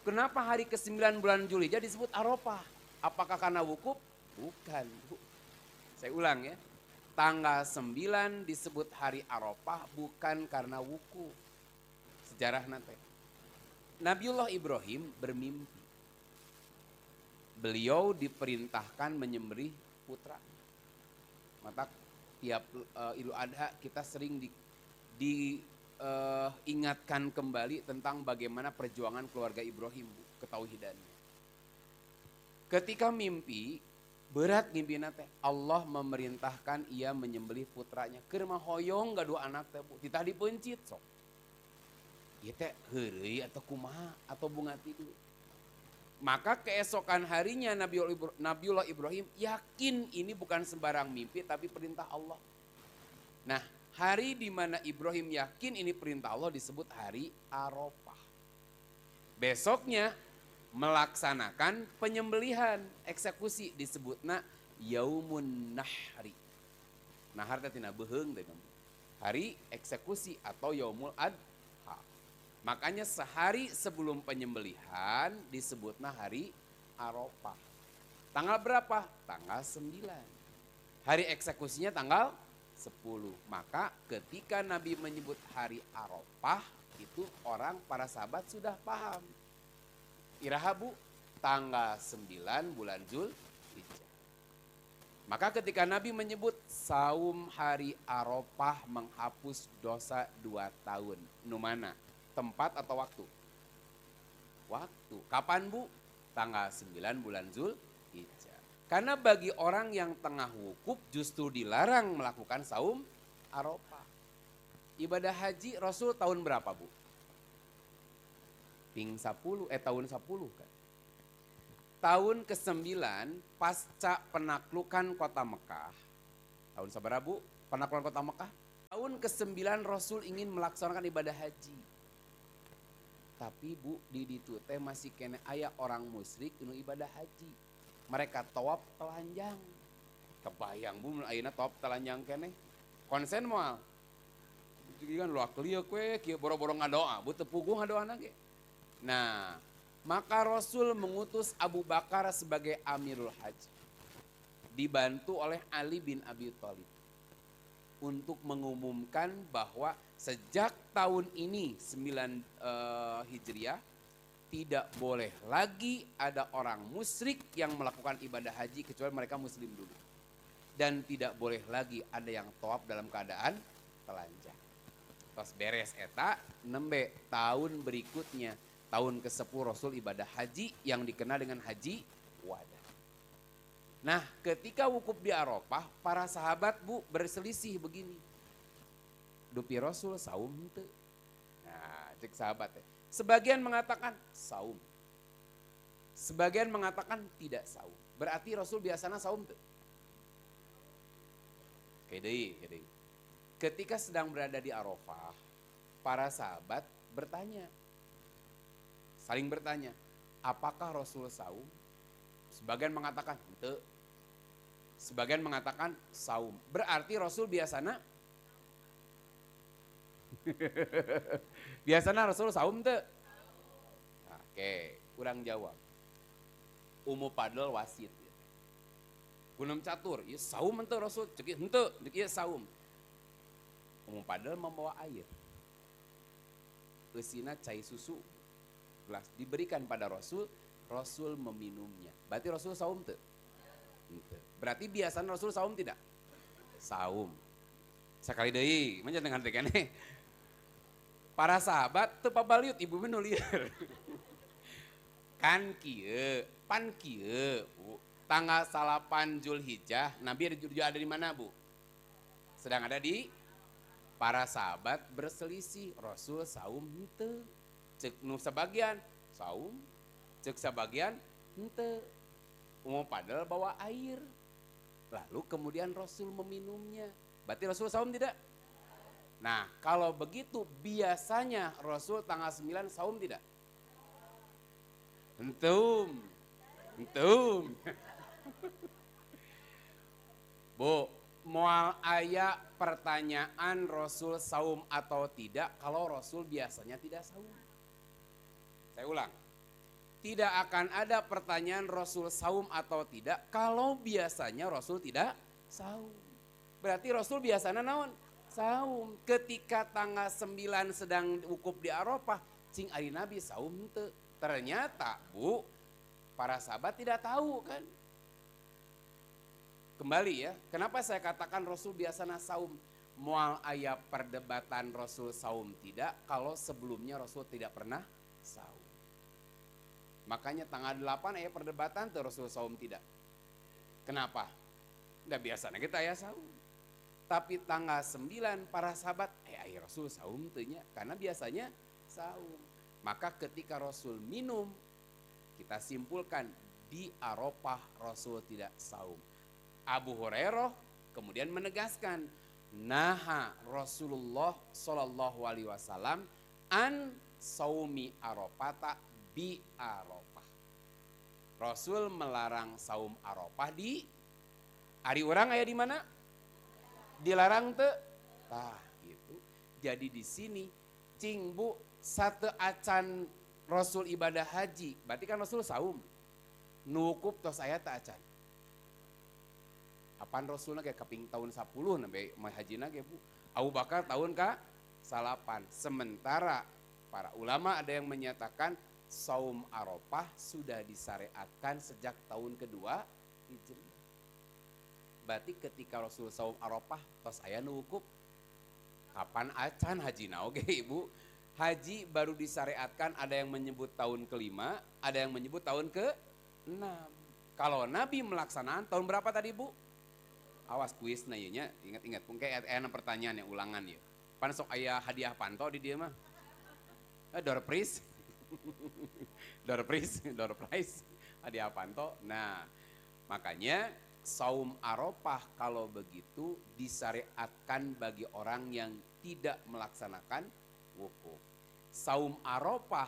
Kenapa hari ke-9 bulan Dzulhijjah disebut Arafah? Apakah karena wukuf? Bukan bu. Saya ulang ya. Tanggal 9 disebut hari Arafah bukan karena wukuf. Sejarah nanti. Nabiullah Ibrahim bermimpi. Beliau diperintahkan menyembelih putra. Maka tiap Idul Adha kita sering diingatkan kembali tentang bagaimana perjuangan keluarga Ibrahim, ketauhidannya. Ketika mimpi, berat mimpi nate. Allah memerintahkan ia menyembelih putranya. Keur mah hoyong gaduh anak teh bu, titah dipencit sok. Ieu teh heureuy atau kumaha atau bunga tidur. Maka keesokan harinya Nabiullah Ibrahim yakin ini bukan sembarang mimpi tapi perintah Allah. Nah, hari di mana Ibrahim yakin ini perintah Allah disebut hari Arafah. Besoknya melaksanakan penyembelihan, eksekusi disebutna Yaumun Nahri. Nahar teh tina beheung teh. Hari eksekusi atau Yaumul Adha. Makanya sehari sebelum penyembelihan disebutna hari Arafah. Tanggal berapa? Tanggal 9. Hari eksekusinya tanggal 10. Maka ketika Nabi menyebut hari Arafah, itu orang para sahabat sudah paham. Iraha bu, tanggal 9 bulan Dzulhijjah. Maka ketika Nabi menyebut saum hari Arafah menghapus dosa 2 tahun. Nu mana? Tempat atau waktu? Waktu. Kapan bu? Tanggal 9 bulan Dzulhijjah. Karena bagi orang yang tengah wukuf justru dilarang melakukan saum Arafah. Ibadah haji Rasul tahun berapa bu? Tahun 10 kan. Tahun ke-9 pasca penaklukan kota Mekah. Tahun sabaraha bu? Penaklukan kota Mekah. Tahun ke-9 Rasul ingin melaksanakan ibadah haji. Tapi bu, di ditu teh masih kena aya orang musyrik anu ibadah haji. Mereka tawaf telanjang. Kebayang bu, ayeuna tawaf telanjang keneh. Konsen moal. Jadi kan luak lieu kue, kieu boro-boro ngadoa, bu teu puguh ngadoana ge. Nah, maka Rasul mengutus Abu Bakar sebagai Amirul Haji. Dibantu oleh Ali bin Abi Thalib. Untuk mengumumkan bahwa sejak tahun ini 9 Hijriah tidak boleh lagi ada orang musyrik yang melakukan ibadah haji kecuali mereka muslim dulu. Dan tidak boleh lagi ada yang tawaf dalam keadaan telanjang. Terus beres eta nembe tahun berikutnya tahun ke-10 Rasul ibadah haji yang dikenal dengan haji wada. Nah, ketika wukuf di Arafah, para sahabat bu berselisih begini. Dupi Rasul saum henteu. Nah, cek sahabat teh. Sebagian mengatakan saum. Sebagian mengatakan tidak saum. Berarti Rasul biasanya saum teu? Kedeui. Ketika sedang berada di Arafah, para sahabat bertanya. Saling bertanya, apakah Rasul saum? Sebagian mengatakan henteu. Sebagian mengatakan saum. Berarti Rasul biasana biasana Rasul saum teu? Oke, kurang jawab. Umu padel wasit. Gunung catur, ieu saum henteu Rasul? Ceuk henteu, ceuk ieu saum. Umu padel membawa air. Eusina cai susu gelas diberikan pada Rasul, Rasul meminumnya. Berarti Rasul saum teu? Berarti biasanya Rasul saum tidak? Saum. Sekali deui, mah jangan teh keneh. Para sahabat teu pabaliut ibu nu lieur. Kan kieu, pan kieu, Bu. Tanggal 8 Dzulhijjah, Nabi ada di mana, Bu? Sedang ada di para sahabat berselisih, Rasul saum henteu. Ceuk nu sebagian saum, ceuk sebagian henteu. Umum padahal bawa air. Lalu kemudian Rasul meminumnya. Berarti Rasul saum tidak? Nah, kalau begitu biasanya Rasul tanggal 9 saum tidak? Entum. Entum. Bu, moal aya pertanyaan Rasul saum atau tidak kalau Rasul biasanya tidak saum. Saya ulang. Tidak akan ada pertanyaan Rasul saum atau tidak kalau biasanya Rasul tidak saum. Berarti Rasul biasanya naon? Saum. Ketika tanggal 9 sedang wukuf di Arafah, cing ari Nabi saum teu. Ternyata, Bu, para sahabat tidak tahu kan. Kembali ya, kenapa saya katakan Rasul biasanya saum? Mual aya perdebatan Rasul saum tidak kalau sebelumnya Rasul tidak pernah saum. Makanya tanggal 8 aya perdebatan tuh Rasul saum tidak. Kenapa? Nggak biasanya kita ya saum. Tapi tanggal 9 para sahabat, aya Rasul saum teunya karena biasanya saum. Maka ketika Rasul minum, kita simpulkan di Arafah Rasul tidak saum. Abu Hurairah kemudian menegaskan, naha Rasulullah Shallallahu Alaihi Wasallam an saumi Arafata bi Arafah. Rasul melarang saum Arafah di hari orang aya di mana? Dilarang teu? Tah gitu. Jadi di sini cing Bu satu acan Rasul ibadah haji, berarti kan Rasul saum. Nukub tos aya teu acan. Apaan Rasulna kayak keping tahun 10 sampai hajina ge Bu. Abu Bakar tahun ka salapan. Sementara para ulama ada yang menyatakan saum Arafah sudah disyariatkan sejak tahun kedua Hijriah. Berarti ketika Rasul saum Arafah tos aya nu wukuf. Kapan acan hajina oge Ibu? Haji baru disyariatkan ada yang menyebut tahun kelima, ada yang menyebut tahun ke-6. Kalau Nabi melaksanakan tahun berapa tadi Bu? Awas kuis na ieu nya, ingat-ingat pun kayak aya pertanyaan yang ulangan ya. Pan sok aya hadiah panto di dieu mah. Door prize. Door prize, hadiah panto. Nah, makanya saum Arafah kalau begitu disyariatkan bagi orang yang tidak melaksanakan wukuf. Saum Arafah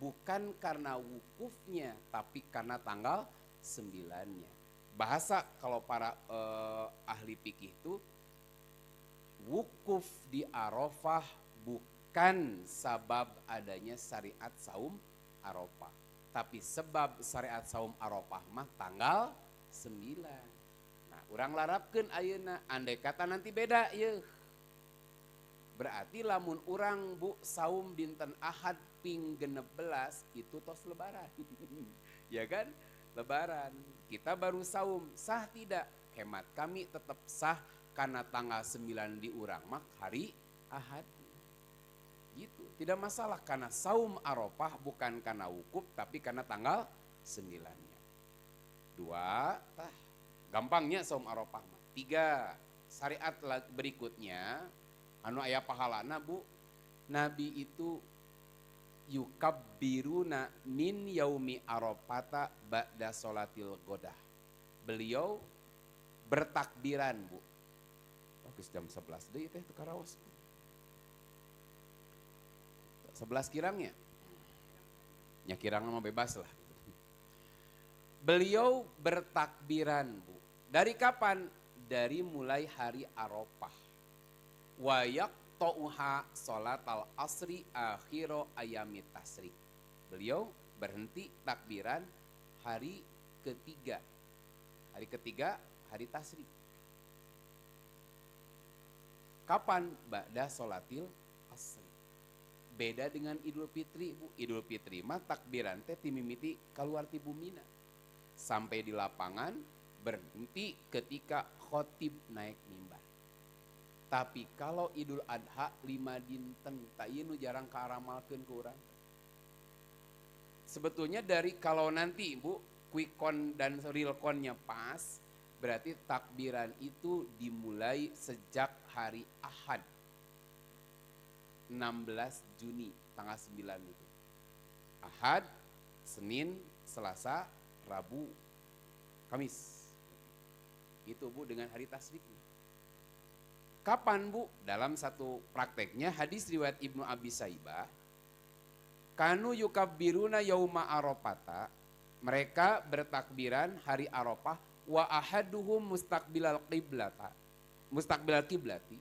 bukan karena wukufnya tapi karena tanggal 9-nya. Bahasa kalau para ahli fikih itu wukuf di Arafah bukan sebab adanya syariat saum Arafah, tapi sebab syariat saum Arafah mah tanggal 9. Nah, urang larapkeun ayeuna andai kata nanti beda yeuh. Berarti lamun urang Bu saum dinten Ahad ping 16 itu tos lebaran. Ya kan? Lebaran, kita baru saum, sah tidak? Hemat kami tetap sah karena tanggal 9 di urang mah hari Ahad. Gitu, tidak masalah karena saum Arafah bukan karena wukuf tapi karena tanggal 9-nya. 2, gampangnya saum Arafah. 3, syariat berikutnya anu aya pahalana Bu, Nabi itu yukabbiruna min yaumi arafata ba'da sholatil godah. Beliau bertakbiran Bu. Bagus jam 11 deui teh teu karaos. 11 kirangnya. Nya kirang mah bebas lah. Beliau bertakbiran Bu. Dari kapan? Dari mulai hari Arafah. Wayak To'uha sholatal asri akhiro ayamit tasrik. Beliau berhenti takbiran hari ketiga. Hari ketiga hari tasrik. Kapan? Ba'da sholatil asri. Beda dengan Idul Fitri Bu. Idul Fitri mah takbiran teh timimiti keluar ti bumina. Sampai di lapangan berhenti ketika khotib naik mimbar. Tapi kalau Idul Adha 5 dinten, tak ieu nu jarang kaaramalkeun ku urang. Sebetulnya dari kalau nanti Bu, quick count dan real count-nya pas, berarti takbiran itu dimulai sejak hari Ahad. 16 Juni, tanggal 9 itu. Ahad, Senin, Selasa, Rabu, Kamis. Itu Bu dengan hari tasriknya. Kapan Bu? Dalam satu prakteknya hadis riwayat Ibnu Abi Saibah. Kanu yukabbiruna yauma arafata. Mereka bertakbiran hari Arafah wa ahaduhum mustaqbilal qiblata. Mustaqbilal kiblati.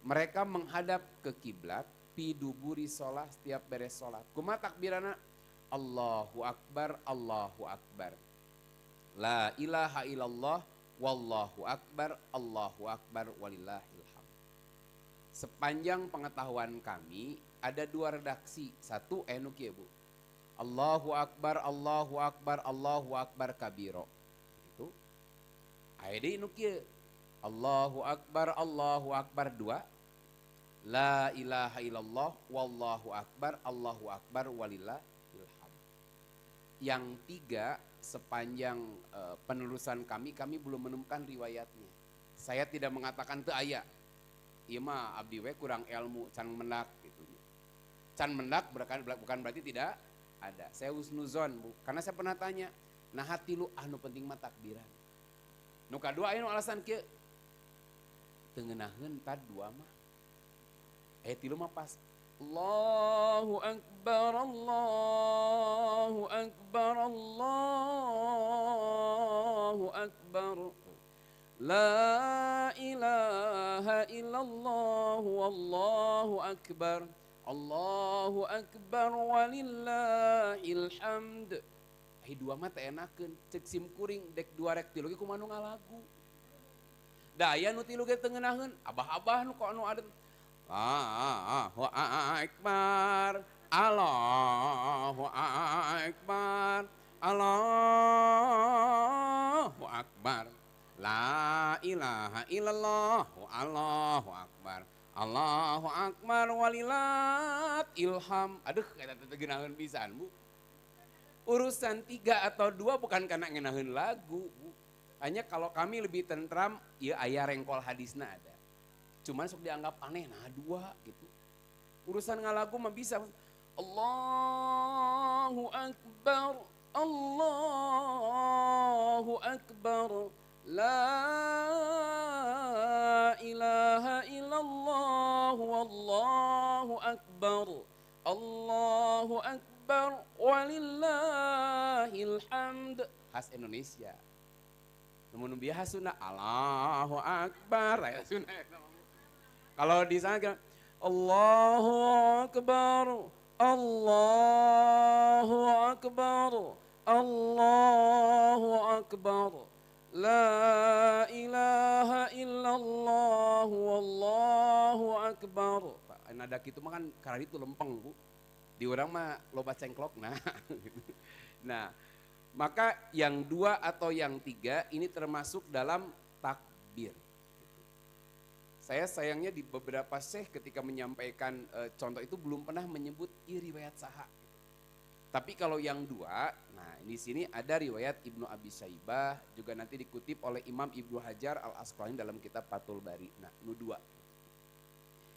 Mereka menghadap ke kiblat fi duburi sholat setiap beres sholat. Kumaha takbirana? Allahu Akbar, Allahu Akbar. La ilaha illallah, wallahu akbar, Allahu akbar, walillahil hamd. Sepanjang pengetahuan kami ada dua redaksi. Satu enu kieu Bu. Allahu akbar, Allahu akbar, Allahu akbar kabiro. Itu. Aya nu kieu. Allahu akbar, Allahu akbar dua. La ilaha illallah, wallahu akbar, Allahu akbar, walillahil hamd. Yang tiga, sepanjang penelusuran kami belum menemukan riwayatnya. Saya tidak mengatakan teu aya. Ieu mah abdi we kurang ilmu can mendak gitu. Can mendak bukan berarti tidak ada. Saya husnuzon Bu, karena saya pernah tanya, nah hati lu anu penting mah takbiran. Nu kadua aya nu alasan kieu. Teu ngeunaheun tad dua mah. Tilu mah pas. Allahu Akbar, Allahu Akbar, Allahu Akbar. La ilaha illallah, Wallahu Akbar. Allahu Akbar walillahil hamd. Dua mah teh enakeun, cek simkuring dek dua rek tilu ge kumaha nu ngalagu. Da aya nu tilu ge teu ngeunaheun, abah-abah nu kok anu ada Allahu Akbar, Allahu Akbar, Allahu Akbar, la ilaha illallah, Allahu Akbar, Allahu Akbar, walilat ilham. Aduh, kata geunaheun pisan Bu. Urusan 3 atau 2 bukan karena ngeunaheun lagu Bu. Hanya kalau kami lebih tentram, ya aya rengkol hadisna ada. Cuman sok dianggap aneh, nah 2 gitu. Urusan ngalagu mah bisa. Allahu Akbar, Allahu Akbar, la ilaha illallah, wallahu akbar, Allahu Akbar, walillahil hamd. Khas Indonesia. Namun biasa Allahu Akbar, ya sunnah. Kalau di sana kan Allahu Akbar, Allahu Akbar, Allahu Akbar, la ilaha illallah, wallahu akbar. Nada kitu mah kan karena itu lempeng Bu. Di orang mah loba cengklok nah. Nah, maka yang 2 atau yang 3 ini termasuk dalam takbir. Saya sayangnya di beberapa syekh ketika menyampaikan contoh itu belum pernah menyebut riwayat saha. Tapi kalau yang 2, nah di sini ada riwayat Ibnu Abi Saibah, juga nanti dikutip oleh Imam Ibnu Hajar Al-Asqalani dalam kitab Fathul Bari. Nah, nu 2.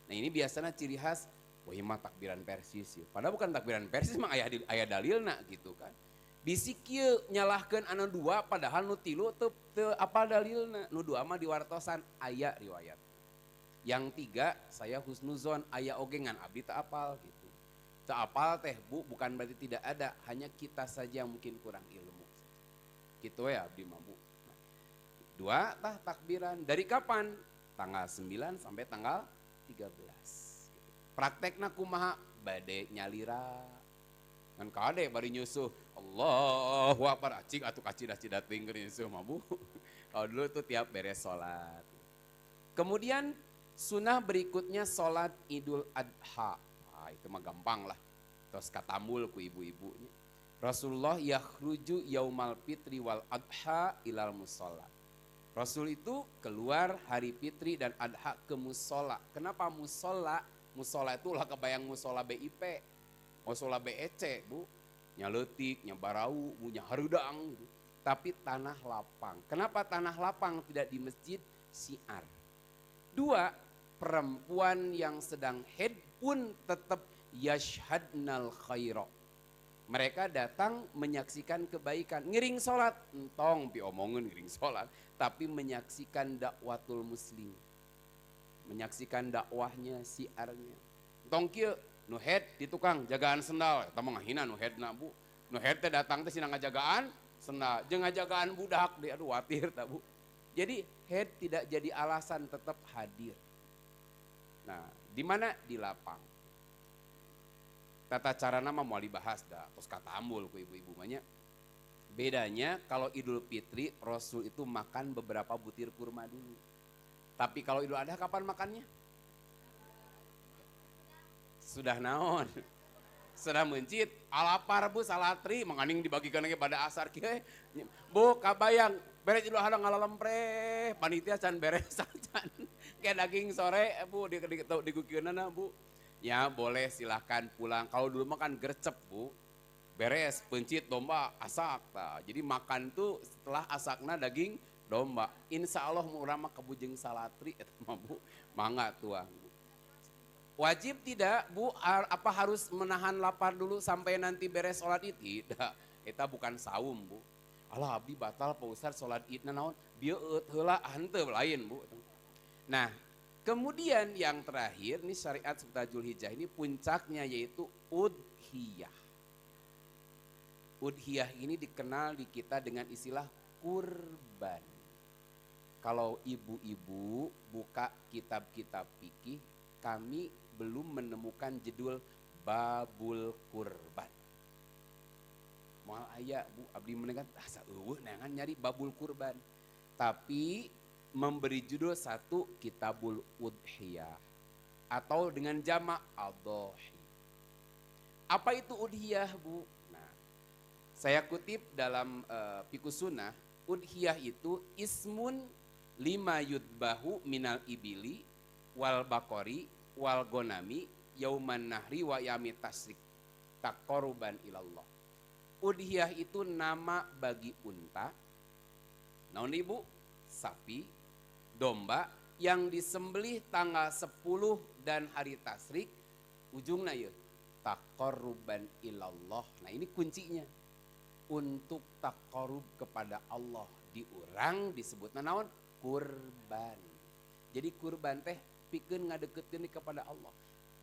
Nah ini biasanya ciri khas, wah mah takbiran persis ya. Padahal bukan takbiran persis, mah aya dalilna gitu kan. Bisi kieu nyalahkeun anu 2 padahal nu 3 teu apal dalilna. Nu 2 mah diwartosan aya riwayat. Yang 3 saya husnuzon aya oge ngan abdi teu apal gitu. Teu apal teh Bu bukan berarti tidak ada, hanya kita saja yang mungkin kurang ilmu. Gitu ya abdi mah Bu. 2 tah takbiran dari kapan? Tanggal 9 sampai tanggal 13. Praktekna kumaha? Bade nyalira. Kan kade bari nyusuh Allahu Akbar acing atuh kacidah-cidah teuing keur nyusuh mah Bu. Kalau dulu tuh tiap beres salat. Kemudian sunnah berikutnya sholat Idul Adha. Nah, itu mah gampang lah. Terus katambul ku ibu-ibunya. Rasulullah yakhruju yaumal fitri wal adha ilal musola. Rasul itu keluar hari fitri dan adha ke musola. Kenapa musola? Musola itu lah kebayang musola BIP. Musola BEC Bu. Nyaletik, nyabarau, nyaharudang. Gitu. Tapi tanah lapang. Kenapa tanah lapang tidak di masjid? Syiar. 2, perempuan yang sedang haid pun tetap yashhadnal khaira. Mereka datang menyaksikan kebaikan. Ngiring sholat, entong pi omongin ngiring sholat. Tapi menyaksikan dakwatul muslim. menyaksikan dakwahnya, siarnya. Tong kieu nu head di tukang jagaan sendal, eta mah ngahina nu headna Bu. Nu head teh datang teh sina ngajagaan sendal, jeung ngajagaan budak deh, aduh watir tah Bu. Jadi head tidak jadi alasan, tetap hadir. Nah, di mana? Di lapang. Tata carana mah mau dibahas dah, terus kata ambul ku ibu-ibu banyak. Bedanya kalau Idul Fitri Rasul itu makan beberapa butir kurma dulu. Tapi kalau Idul Adha kapan makannya? Sudah naon? Sudah mencit, alapar Bu salatri menganing dibagikan lagi pada asar kieu. Bu kabayang beres Idul Adha ngalalempre, panitia can beres can. Kayak daging sore Bu digugieunana Bu. Ya boleh silahkan pulang. Kalau dulu makan gercep Bu. Beres pencit domba asak. Nah, jadi makan tuh setelah asakna daging domba. Insya Allah murah mah kebujeng salatri eta mah Bu. Mangga tuang. Wajib tidak Bu, apa harus menahan lapar dulu sampai nanti beres sholat id? Tidak, itu bukan saum Bu. Allah abdi batal Pak Ustaz sholat id naon, bieu heula henteu lain Bu. Nah, kemudian yang terakhir nih syariat seputar Zulhijjah ini puncaknya yaitu udhiyah. Udhiyah ini dikenal di kita dengan istilah kurban. Kalau ibu-ibu buka kitab-kitab fikih, kami belum menemukan judul babul kurban. Moal aya Bu, abdi menengah asa eueuh neangan nyari babul kurban. Tapi memberi judul satu kitabul udhiyah atau dengan jamak adhahi. Apa itu udhiyah Bu? Nah, saya kutip dalam Fiqhus Sunnah, udhiyah itu ismun lima yudbahu minal ibili wal bakori wal gonami yauman nahri wa yamit tasrik taqarruban ilallah. Udhiyah itu nama bagi unta, naon Ibu? Sapi, domba yang disembelih tanggal 10 dan hari tasrik, ujungnya ya taqarruban ilallah. Nah ini kuncinya, untuk taqarrub kepada Allah, diurang disebutna naon? Kurban. Jadi kurban teh pikeun ngadekeutkeun kepada Allah.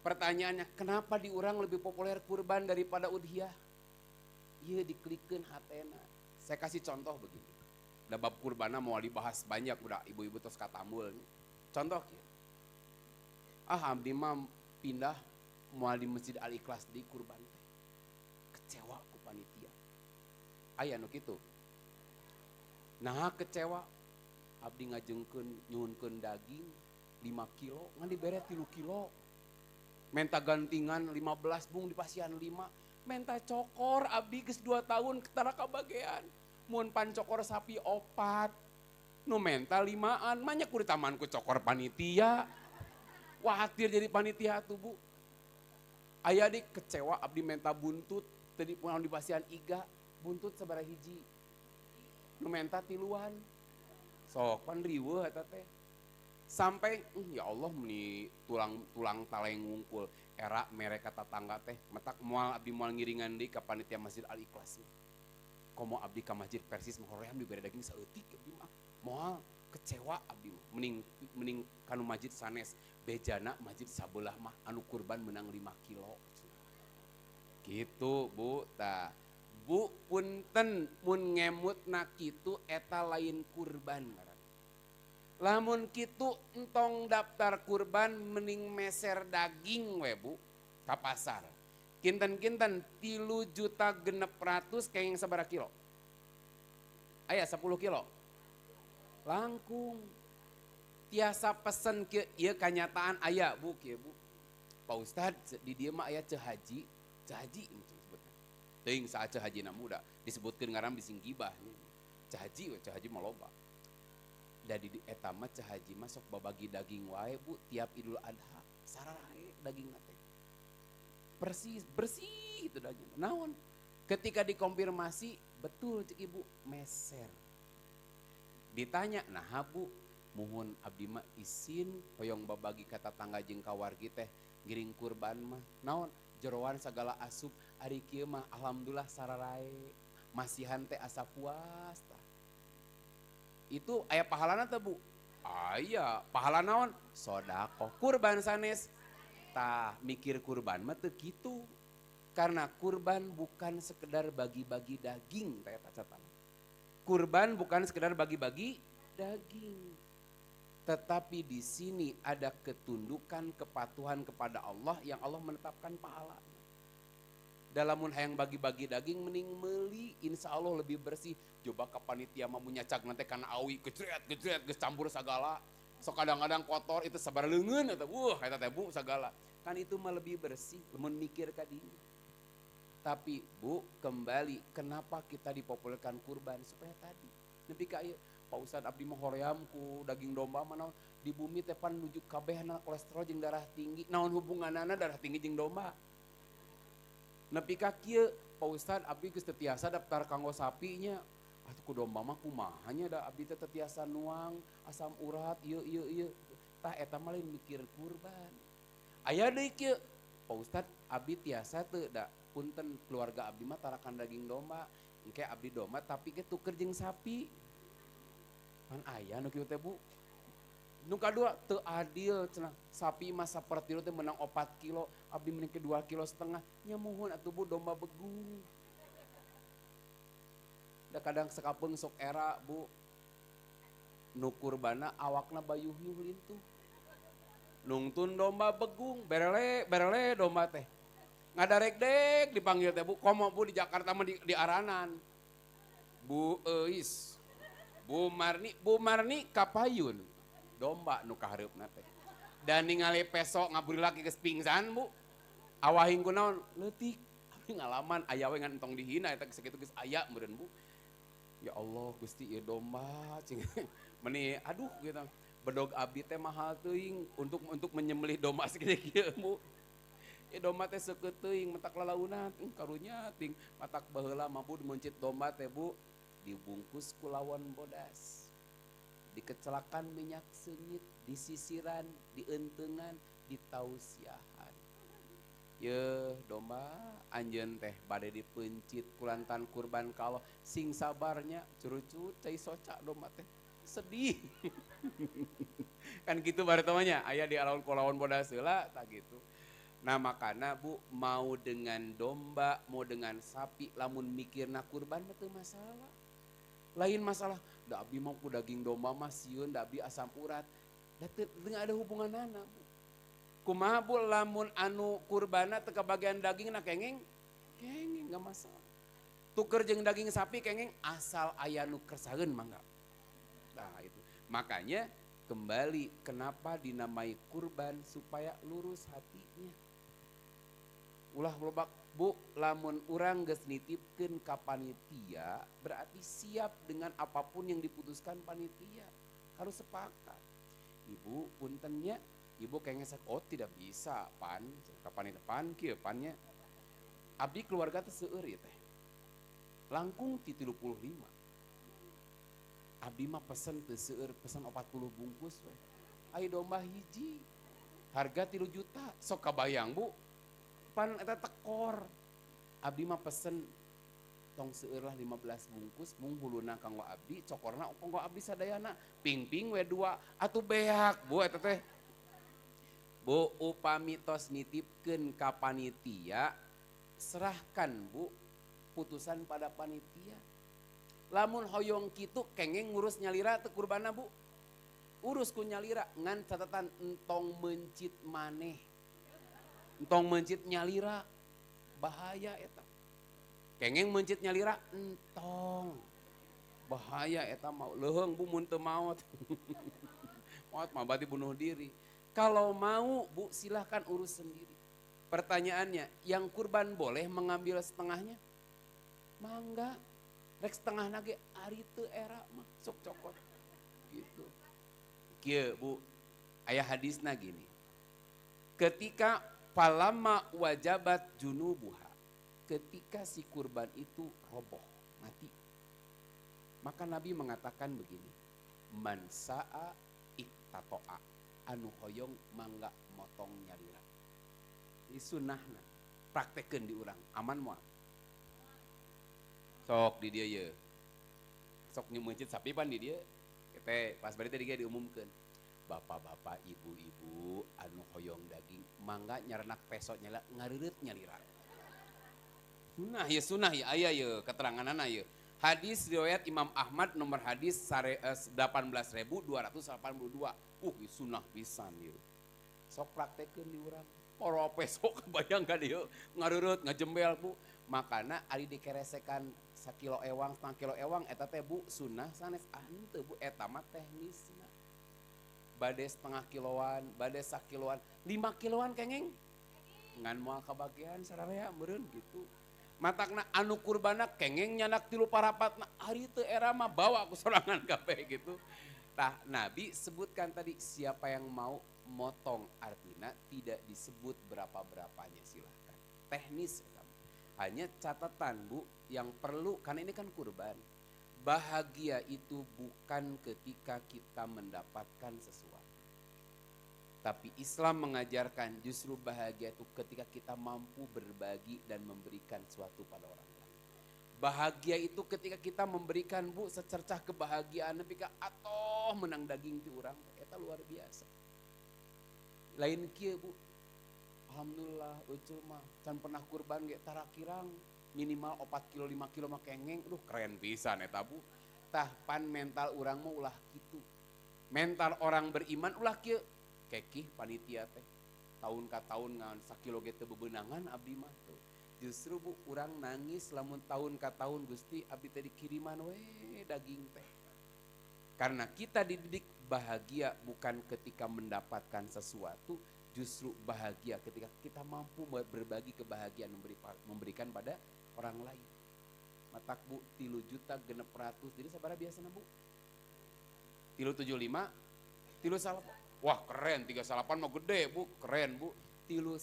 Pertanyaannya, kenapa diurang lebih populer kurban daripada udhiyah? Iya diklikeun hatena. Saya kasih contoh begini. Da bab kurbana mau dibahas banyak udah ibu-ibu terus katambul. Contoh ya. Abdi mah pindah mau di Masjid Al Ikhlas di kurban. Kecewa ku panitia. Aya nu kitu. Nah kecewa. Abdi ngajengkeun nyuhunkeun daging 5 kilo, ngan dibere 3 kilo. Menta gantingan 15 bung dipasian 5. Menta cokor abdi geus 2 tahun ketara kabagean. Mun pancokor sapi 4. Nu menta 5-an, manya ku ditamanku cokor panitia. Wahatir jadi panitia tuh Bu. Aya dik kecewa abdi menta buntut, tadi pulang dipasian 3, buntut sabaraha hiji. Nu menta 3-an. Sok pan riweuh eta teh. Sampai ya Allah meni tulang taleng ngungkul era mere kata tangga teh metak moal abdi moal ngiringan deui ka panitia Masjid Al Ikhlas. Komo abdi ka Masjid Persis mah hoream dibere daging saeutik abdi mah. Moal kecewa abdi mending kanu masjid sanes bejana masjid sabelah mah anu kurban menang 5 kilo. Gitu Bu, tah. Bu punten mun ngemutna kitu eta lain kurban. Lamun kitu entong daftar kurban mending meser daging we Bu ka pasar. Kinten-kinten 3.600.000 kenging sabaraha kilo? Aya 10 kilo. Langkung. Tiasa pesen ke ieu kanyataan aya Bu kieu Bu. Pak Ustad di dieu mah aya ceh haji disebutna. Teuing saha ceh hajina muda disebutkeun ngaran bising gibah. Ceh haji mah loba. Da di eta mah ceh haji mah sok babagi daging wae Bu tiap Idul Adha. Sararae daging teh. Bersih itu daging. Naon? Ketika dikonfirmasi betul cek Ibu meser. Ditanya, nah Bu, muhun abdi mah isin hoyong babagi kata tangga jeung kawargi teh ngiring kurban mah. Naon? Jeroan segala asup ari kieu mah alhamdulillah sararae. Masihan teh asa puas tah. Itu aya pahalana teh Bu? Aya, pahala naon? Sodako. Kurban sanes, tah mikir kurban mah teu kitu. Karena kurban bukan sekedar bagi-bagi daging, teh catatan. Kurban bukan sekedar bagi-bagi daging. Tetapi di sini ada ketundukan, kepatuhan kepada Allah yang Allah menetapkan pahala. Dalamun hayang bagi-bagi daging mending meuli, insya Allah lebih bersih. Coba ke panitia mah nyacak nanti karena awi gejret campur segala. So kadang-kadang kotor itu sabar leungeun eta eta teh Bu sagala. Kan itu mah lebih bersih mun mikir ka dieu. Tapi Bu, kembali kenapa kita dipopulerkan kurban supaya tadi nepi ka ieu Pak Ustad abdi mah hoream ku daging domba mah di bumi teh pan nuju kabehna kolesterol jeung darah tinggi. Naon hubunganana darah tinggi jeung domba? Nepi ka kieu Pak Ustad abdi geus teu tiasa daftar kanggo sapinya. Atuh ku domba mah kumaha nya da abdi teh teu tiasa nuang asam urat ieu. Tah eta mah lain mikir kurban. Aya deui kieu Pak Ustad abdi tiasa teu da punten keluarga abdi mah tarakan daging domba. Engke abdi domba tapi ke tuker jeung sapi. Pan aya nu kieu teh Bu. Nu kadua teu adil cenah sapi mah saperti teh menang 4 kilo abdi mending ke 2,5 kilo nya muhun atuh Bu domba begung. Da kadang sakapeung sok era Bu nu kurbana awakna bayuh-yuh lintuh. Nungtun domba begung berele domba teh. Ngadarek-dek dipanggil teh Bu, komo Bu di Jakarta mah di aranan. Bu Eis. Bu Marni kapayun. Domba nu kahareupna teh. Dan ningali peso ngaburi laki geus pingsan Bu. Awahing ku naon? Leutik. Abi ngalaman aya we ngan entong dihina eta sakitu geus aya meureun Bu. Ya Allah Gusti ieu domba cing. Meni aduh gitu. Bedog abdi teh mahal teuing untuk menyembelih domba segede kieu Bu. Ieu domba teh seukeut teuing mentak lalaunan karunya ting matak baheula mah Bu muncit domba teh Bu dibungkus ku lawon bodas. Dikecelakan minyak senyit, disisiran, dientengan, ditausiahan. Ye domba anjeun teh bade dipencit kulantan kurban ka Allah sing sabarnya curucut cai soca domba teh sedih. Kan gitu bartamanya aya di alaun kulawan bodas heula tak gitu. Nah makana Bu mau dengan domba mau dengan sapi lamun mikirna kurban mah teu masalah. Lain masalah, da abdi mau ku daging domba mah sieun da abdi asam urat. Da teu ada hubunganana Bu. Kumaha Bu lamun anu kurbana teu kabagian dagingna kengeng enggak masalah. Tuker jeung daging sapi kengeng asal aya nu kersaeun mangga. Nah itu. Makanya kembali kenapa dinamai kurban supaya lurus hatinya. Ulah lobak Bu, lamun urang geus nitipkeun ka panitia berarti siap dengan apapun yang diputuskan panitia. Harus sepakat. Ibu puntennya, ibu kayaknya oh tidak bisa pan, kapan itu pan kieu pannya. Abdi keluarga teh seueur ieu teh. Langkung ti 35. Abdi mah pesen teu seueur, pesen 40 bungkus we. Ai domba hiji. Harga 3 juta. Sok kabayang Bu. Pan eta tekor. Abdi mah pesen tong seueur lah 15 bungkus mung huluna kanggo abdi, cokorna kanggo abdi sadayana. Ping-ping we 2 atuh beak Bu eta teh. Bu upami tos nitipkeun ka panitia, serahkan Bu putusan pada panitia. Lamun hoyong kitu kengeng ngurus nyalira teu kurbana Bu. Urus ku nyalira ngan catatan entong mencit maneh. Entong mencit nyalira bahaya eta. Kengeng mencit nyalira entong. Bahaya eta mau leuheung Bu mun teu maot. Maot mah berarti bunuh diri. Kalau mau Bu silahkan urus sendiri. Pertanyaannya, yang kurban boleh mengambil setengahnya? Mangga. Rek setengah nage ari teu era mah sok cokot. Gitu. Kieu Bu, aya hadisna gini. Ketika palama wajabat junubuha, ketika si kurban itu roboh, mati. Maka Nabi mengatakan begini, man sa'a iktato'a, anu hoyong mangga motong nyalira. Ini sunnahna, praktekeun di urang, aman moal. Sok di dia ye, sok nyumuncit sapi pan di dia, Teh pas bari teh dia diumumkeun. Bapak-bapak, ibu-ibu anu hoyong daging mangga nyaranak peso nyala ngareureut nyalira. Sunah ya aya ye keteranganana ye. Hadis riwayat Imam Ahmad nomor hadis 18.282. Sunnah pisan ieu. Sok praktekeun di urang. Poro peso kebayang ka dieu ngareureut ngajembel Bu. Makana ari dikeresekan sakilo ewang, setengah kilo ewang eta teh Bu sunnah sanes henteu Bu eta mah teknisna. Bade setengah kiloan, bade sakiloan, 5 kiloan kengeng. Ngan moal kabagian sararea meureun gitu. Matakna anu kurbana kengeng nyanak 3 parapatna ari teu era mah bawa ku sorangan kabeh gitu. Tah Nabi sebutkan tadi siapa yang mau motong artinya tidak disebut berapa-berapanya silahkan. Teknis hanya catatan Bu yang perlu karena ini kan kurban. Bahagia itu bukan ketika kita mendapatkan sesuatu. Tapi Islam mengajarkan justru bahagia itu ketika kita mampu berbagi dan memberikan sesuatu pada orang lain. Bahagia itu ketika kita memberikan Bu secercah kebahagiaan nepi ka atoh menang daging ti urang eta luar biasa. Lain kieu Bu. Alhamdulillah euceul mah can pernah kurban ge tara kirang minimal 4 kilo 5 kilo mah kengeng. Aduh keren pisan eta Bu. Tah pan mental urang mah ulah kitu. Mental orang beriman ulah kieu. Kekih panitia teh tahun ka tahun ngan sakilo ge teu bebeunangan abdi mah tuh. Justru Bu urang nangis lamun tahun ka tahun Gusti abdi teh dikiriman we daging teh. Karena kita dididik bahagia bukan ketika mendapatkan sesuatu, justru bahagia ketika kita mampu berbagi kebahagiaan memberikan pada orang lain. Matak Bu 3.600.000 jadi sabaraha biasana Bu? 375, 308. Wah keren 38 mah gede Bu, keren Bu. 38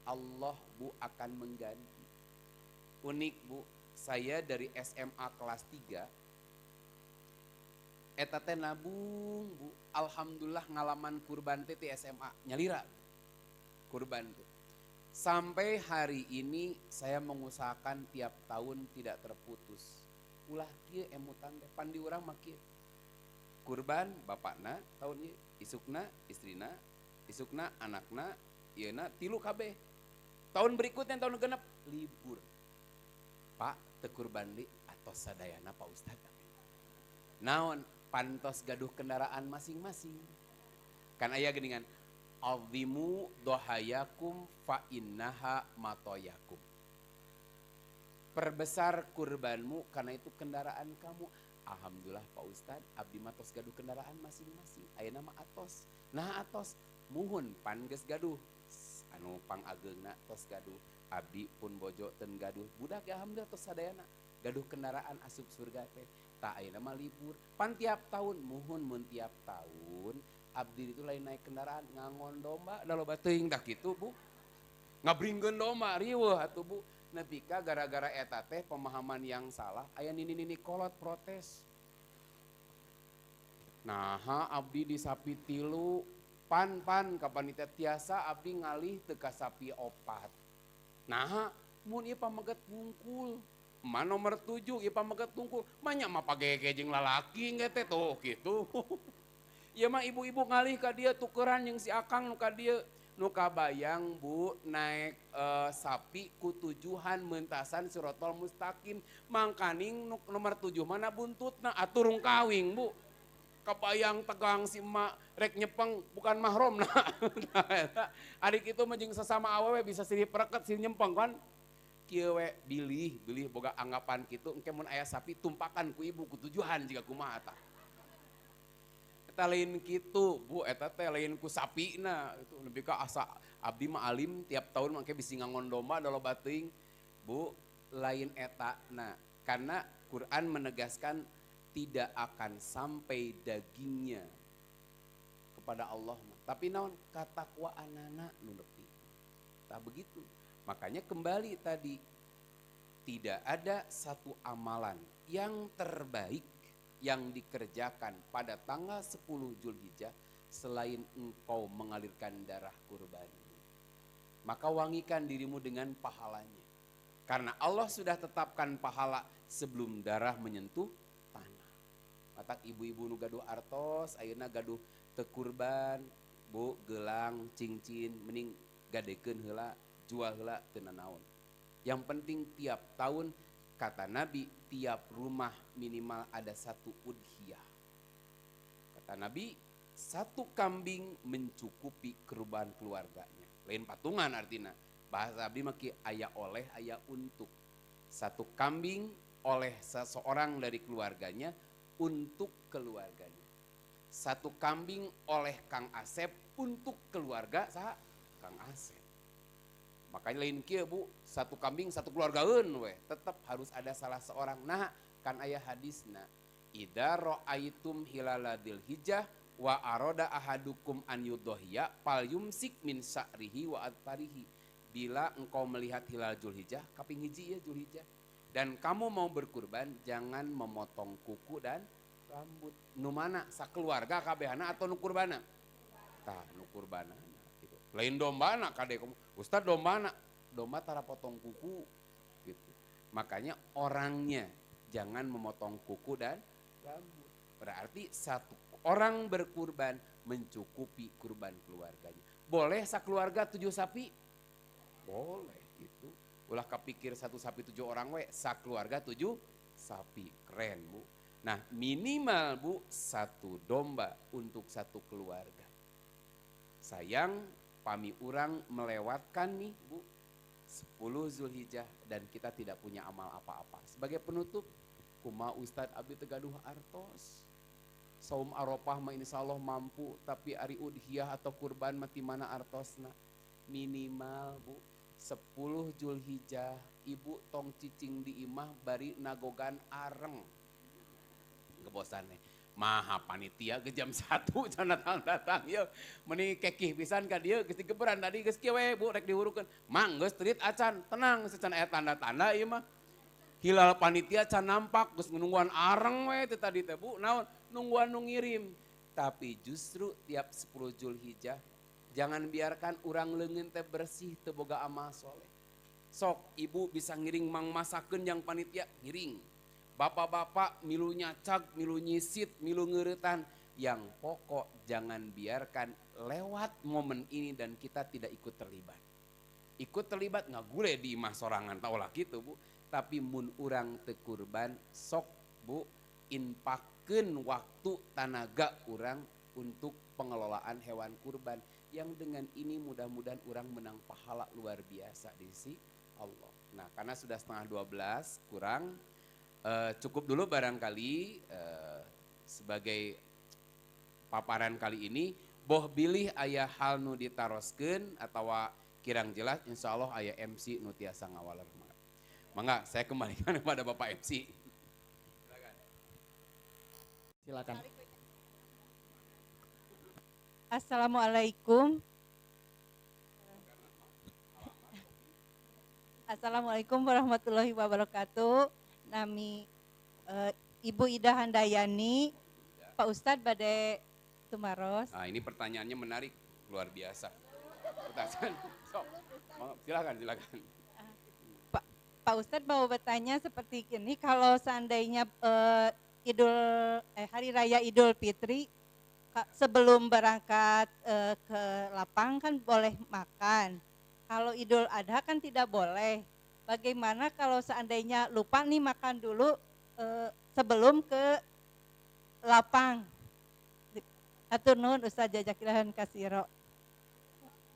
Allah Bu akan mengganti. Unik Bu, saya dari SMA kelas 3 eta teh nabung Bu. Alhamdulillah ngalaman kurban teh di SMA nyalira. Kurban tuh. Sampai hari ini saya mengusahakan tiap tahun tidak terputus. Ulah kieu emutan teh pan di urang mah kieu. Kurban bapakna tahun ieu, isukna istrina, isukna anakna, ieuna 3 kabeh. Tahun berikutnya tahun genep libur. Pak teu kurban deui atos sadayana Pak Ustad. Naon pantos gaduh kendaraan masing-masing. Kan aya geuningan azimu dohayakum fa innaha matoyakum. Perbesar kurbanmu karena itu kendaraan kamu. Alhamdulillah Pak Ustad, abdi matos gaduh kendaraan masing-masing. Ayeuna mah atos. Nah atos muhun pan geus gaduh. Anu pangageungna tos gaduh. Abdi pun bojo ten gaduh. Budak alhamdulillah tos sadayana gaduh kendaraan asup surga teh. Tak ayeuna mah libur. Pan tiap tahun muhun mun tiap tahun abdi itu lain naik kendaraan ngangon domba da loba teuing dah kitu Bu. Ngabringkeun domba riweuh atuh Bu. Nepi ka gara-gara eta teh pemahaman yang salah aya nini-nini kolot protes. Naha abdi di sapi 3 pan ka panitia tiasa abdi ngalih teu ka sapi 4. Naha mun ieu pameget bungkul. Emak nomor 7 ieu pameget bungkul. Manya mah pagege jeung lalaki engke teh tuh kitu. Ieu mah ibu-ibu ngalih ka dieu tukeran jeung si akang nu ka dieu. Nu kabayang Bu naik sapi ku tujuan meuntasan Sirotol Mustaqim mangkaning nomor 7 mana buntutna aturung kawing Bu. Kabayang tegang si emak rek nyepeng bukan mahrom nah. Adik itu jeung sesama awewe bisa silih pereket silih nyempeng kan. Kieu we bilih boga anggapan kitu engke mun aya sapi tumpakan ku ibu ku tujuan jiga kumaha tah. Eta lain kitu Bu, eta teh lain ku sapina itu lebih ka asa abdi mah alim tiap tahun mangke bisi ngangon domba da loba teuing. Bu, lain eta. Nah, karena Quran menegaskan tidak akan sampai dagingnya kepada Allah. Tapi naon katakwaanana nu nepi. Tah begitu. Makanya kembali tadi tidak ada satu amalan yang terbaik yang dikerjakan pada tanggal 10 Zulhijjah selain engkau mengalirkan darah kurban. Maka wangikan dirimu dengan pahalanya. Karena Allah sudah tetapkan pahala sebelum darah menyentuh tanah. matak ibu-ibu nu gaduh artos, ayeuna gaduh teu kurban, Bu, gelang, cincin, mending gadekeun heula, jual heula teu nanaon. Yang penting tiap tahun kata Nabi tiap rumah minimal ada satu udhiyah. Kata Nabi satu kambing mencukupi kurban keluarganya. Lain patungan artinya. Bahasa Abdi maki aya oleh aya untuk. Satu kambing oleh seseorang dari keluarganya untuk keluarganya. Satu kambing oleh Kang Asep untuk keluarga sah Kang Asep. Makanya lain kieu Bu, satu kambing satu keluargaeun we, tetap harus ada salah seorang. Nah, kan aya hadisna, idza ra'aitum hilala dzulhijjah wa arada ahadukum an yudhiya fal yumsik min sa'rihi wa atarihi. Bila engkau melihat hilal Dzulhijjah, kaping hiji ya Dzulhijjah, dan kamu mau berkurban, jangan memotong kuku dan rambut. Nu mana? Sakeluarga kabehana atau nu kurbana? Tah, nu kurbana. Gitu. Lain dombana kade kamu. Ustaz dombana, domba tara potong kuku gitu. Makanya orangnya jangan memotong kuku dan rambut. Berarti satu orang berkurban mencukupi kurban keluarganya. Boleh sakeluarga 7 sapi? Boleh gitu. Ulah kepikir satu sapi 7 orang we, sakeluarga 7 sapi. Keren Bu. Nah minimal Bu satu domba untuk satu keluarga. Sayang pami urang melewatkan nih Bu 10 Zulhijjah dan kita tidak punya amal apa-apa. Sebagai penutup, kumaha Ustadz abdi tegaduh artos. Saum Arafah mah insyaallah mampu, tapi ari udhiyah atau kurban mati mana artosna. Minimal Bu 10 Zulhijjah ibu tong cicing di imah bari nagogan areng. Kebosan nih. Maha panitia ke jam 1 can datang ya meni kekih pisan ka dieu geus digeberan tadi geus kieu we Bu rek dihurukeun mang geus teurit acan tenang secan aya tanda-tanda ieu mah hilal panitia can nampak geus nungguan areng we teh tadi teh Bu naon nungguan nu ngirim tapi justru tiap 10 Zulhijjah jangan biarkan urang leungeun teh bersih teu boga amal soleh sok ibu bisa ngiring mang masakeun yang panitia ngiring. Bapak-bapak milu nyacag, milu nyisit, milu ngeretan. Yang pokok jangan biarkan lewat momen ini dan kita tidak ikut terlibat. Ikut terlibat nggak gule di imah sorangan, tau lah gitu Bu. Tapi mun urang teu kurban, sok Bu, inpakeun waktu tenaga urang untuk pengelolaan hewan kurban. Yang dengan ini mudah-mudahan urang menang pahala luar biasa di sisi Allah. Nah karena sudah setengah 12 kurang. Cukup dulu barangkali sebagai paparan kali ini boh bilih aya hal nu ditaroskeun atawa kirang jelas insyaallah aya MC nu tiasa ngawaler. Mangga saya kembalikan kepada Bapak MC. Silakan. Assalamualaikum. Assalamualaikum warahmatullahi wabarakatuh. Nami Ibu Ida Handayani, Pak Ustadz Bade Tumaros. Nah ini pertanyaannya menarik, luar biasa. Pertanyaan, so, silakan. Pak Ustadz mau bertanya seperti ini, kalau seandainya Hari Raya Idul Fitri, sebelum berangkat ke lapang kan boleh makan. Kalau Idul Adha kan tidak boleh. Bagaimana kalau seandainya lupa nih makan dulu sebelum ke lapang? Atur nuhun Ustaz jazakallahu kasiro.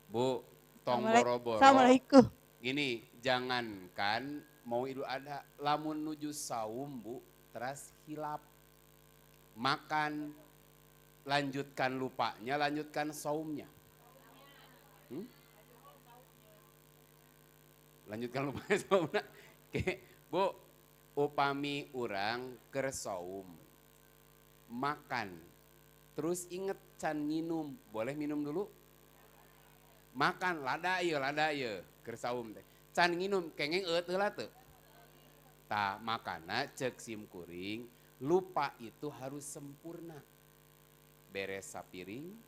Bu, tong boro-boro. Assalamualaikum. Gini, jangankan mau Idul Adha, lamun nuju saum Bu, teras hilap. Makan, lanjutkan lupanya, lanjutkan saumnya. Lanjutkan lupa saumna. Oke, Bu, upami urang keur saum. Makan. Terus inget can minum. Boleh minum dulu? Makan lada ieu keur saum teh. Can nginum kengeng heula teu? Tah, makana ceuk simkuring, lupa itu harus sempurna. Beres sapiring,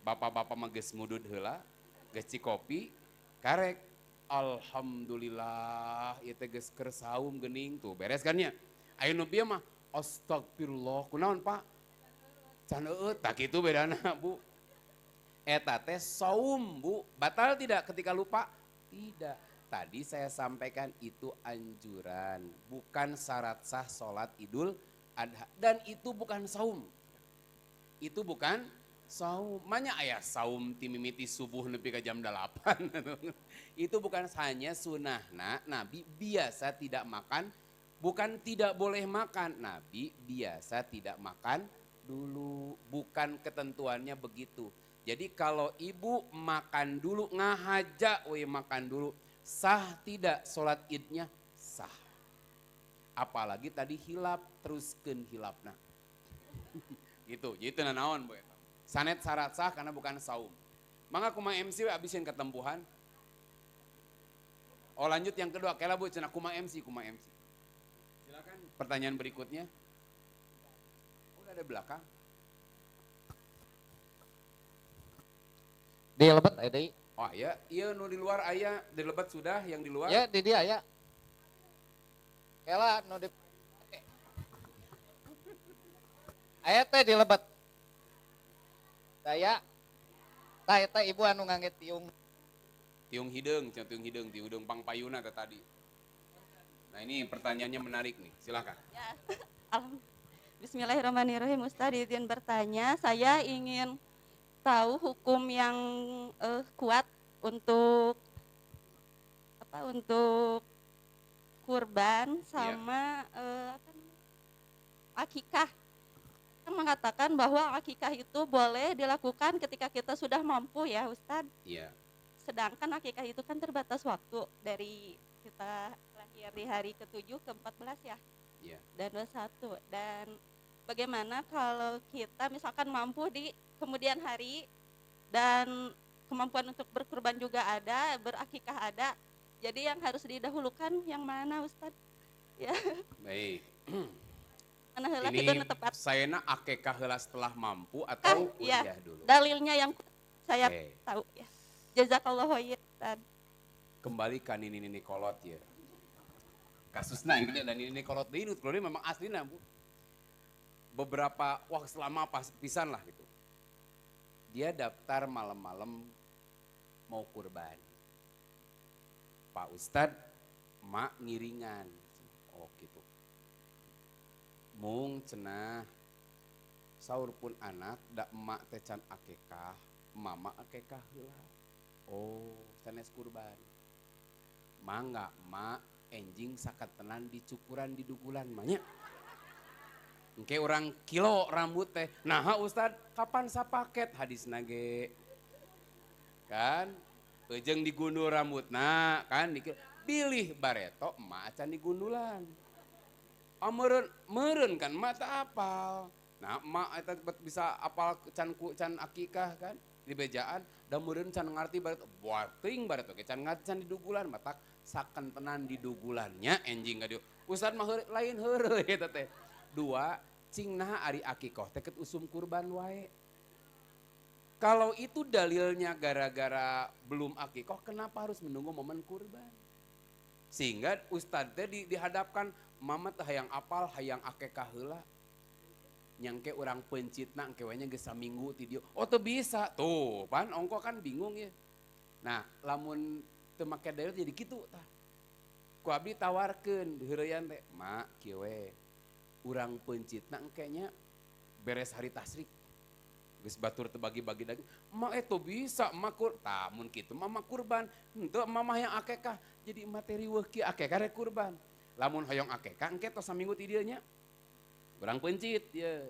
bapak-bapak mah geus mudud heula, geus cikopi, karek alhamdulillah ieu teh geus keur saum geuning tuh beres kan nya. Aya nu bieu mah Astagfirullah, kunaon Pak? Can eueuh, tak kitu bedana Bu. Eta teh saum Bu, batal tidak ketika lupa? Tidak. Tadi saya sampaikan itu anjuran, bukan syarat sah sholat idul adha. Dan itu bukan saum. Itu bukan saum. Manya ayah saum timimiti subuh nepi ke jam 8. Itu bukan hanya sunnahna, Nabi biasa tidak makan, bukan tidak boleh makan. Nabi biasa tidak makan dulu, bukan ketentuannya begitu. Jadi kalau ibu makan dulu, ngahaja we makan dulu, sah tidak sholat idnya? Sah. Apalagi tadi hilap, teruskeun hilapna. Gitu, jadi itu naon boy. Sanet syarat sah karena bukan saum. Mangga kumaha MC abisin ketempuhan. Oh lanjut yang kedua, kela bu cenah kumaha MC. Silakan pertanyaan berikutnya. Udah ada belakang. Di lebet aya deui. Oh iya, iya nu di luar aya, di lebat sudah yang di luar. Ya di dia aya. Kela nu di aya teh di lebet. Daya. Tah eta ibu anu ngangge tiung. Tiung hidung ti hidung pangpayuna tadi. Nah ini pertanyaannya menarik nih, silakan. Ya, Bismillahirrahmanirrahim. Ustadz izin bertanya, saya ingin tahu hukum yang kuat untuk untuk kurban sama akikah. Kan mengatakan bahwa akikah itu boleh dilakukan ketika kita sudah mampu ya Ustadz. Iya. Sedangkan akikah itu kan terbatas waktu dari kita lahir di hari ke-7 ke 14 ya. Iya. Dan 21. Dan bagaimana kalau kita misalkan mampu di kemudian hari dan kemampuan untuk berkurban juga ada, berakikah ada. Jadi yang harus didahulukan yang mana Ustadz? Ya. Baik. Mana heula Ini kitu nu tepat. sayana akekah heula setelah mampu atau Ya, kuliah dulu? dalilnya yang saya Oke. tahu ya. Jazakallahu khairan. Ustadz. Kembali ka nini kolot ya. Kasusna yang gede dan nini kolot deui nu keluar memang aslina Bu. Beberapa wah selama pas pisan lah gitu. Dia daftar malam-malam mau kurban. Pak Ustadz, mak ngiringan. Oh gitu. Mung cenah saur pun anak da emak teh can akekah, mama akekah heula. Oh, sanes kurban. Mangga mak enjing sakatenan dicukuran di dugulan manya. Engke orang kilo rambut teh. Nah Ustad, kapan sapaket hadisna ge? Kan, ejeng digundul rambutna, kan pilih bareto emak acan digundulan. Meureun kan emak teh apal. Nah emak eta bisa apal can akikah kan di bejaan, da meureun can ngarti bareto, buat teuing bareto ge can ngarti can didugulan, matak saken tenan didugulannya enjing ka dieu. Ustad mah lain heureuy eta teh. Dua, cing naha ari akikoh teh ket usum kurban wae. Kalau itu dalilnya gara-gara belum akikoh, kenapa harus menunggu momen kurban? Sehingga ustad teh dihadapkan mama teh hayang apal, hayang akikah heula. Nyangke orang pencitna engke we nya geus saminggu ti dieu. Oh teu bisa. Tuh, pan ongko kan bingung ya. Nah, lamun teu make dalil jadi kitu tah. Ku abdi tawarkeun heureuyan teh, mak kieu we. Urang pencitna engkenya beres hari tasrik. Geus batur teu bagi-bagi daging. Emak itu bisa emak tah mun kitu mama kurban. Henteu mamah yang akekah jadi materi weuh kieu akekah rek kurban. Lamun hoyong akekah engke tos saminggu ti dieu nya. Urang pencit ya.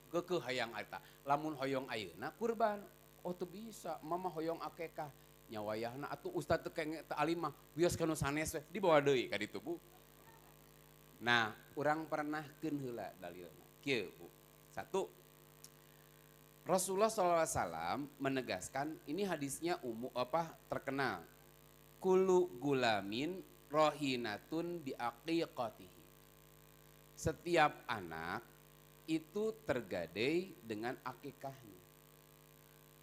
Keukeuh hayang eta. Lamun hoyong ayeuna kurban. Oh teu bisa mama hoyong akekah. Nya wayahna atuh ustad teu kenge teu alim mah wios kana sanes we dibawa deui ka ditu Bu. Nah, orang pernahkeun heula dalilna. Kieu, Bu. Satu, Rasulullah SAW menegaskan, ini hadisnya terkenal. Kullu gulamin rohinatun biaqiqatihi. Setiap anak itu tergadai dengan akikahnya.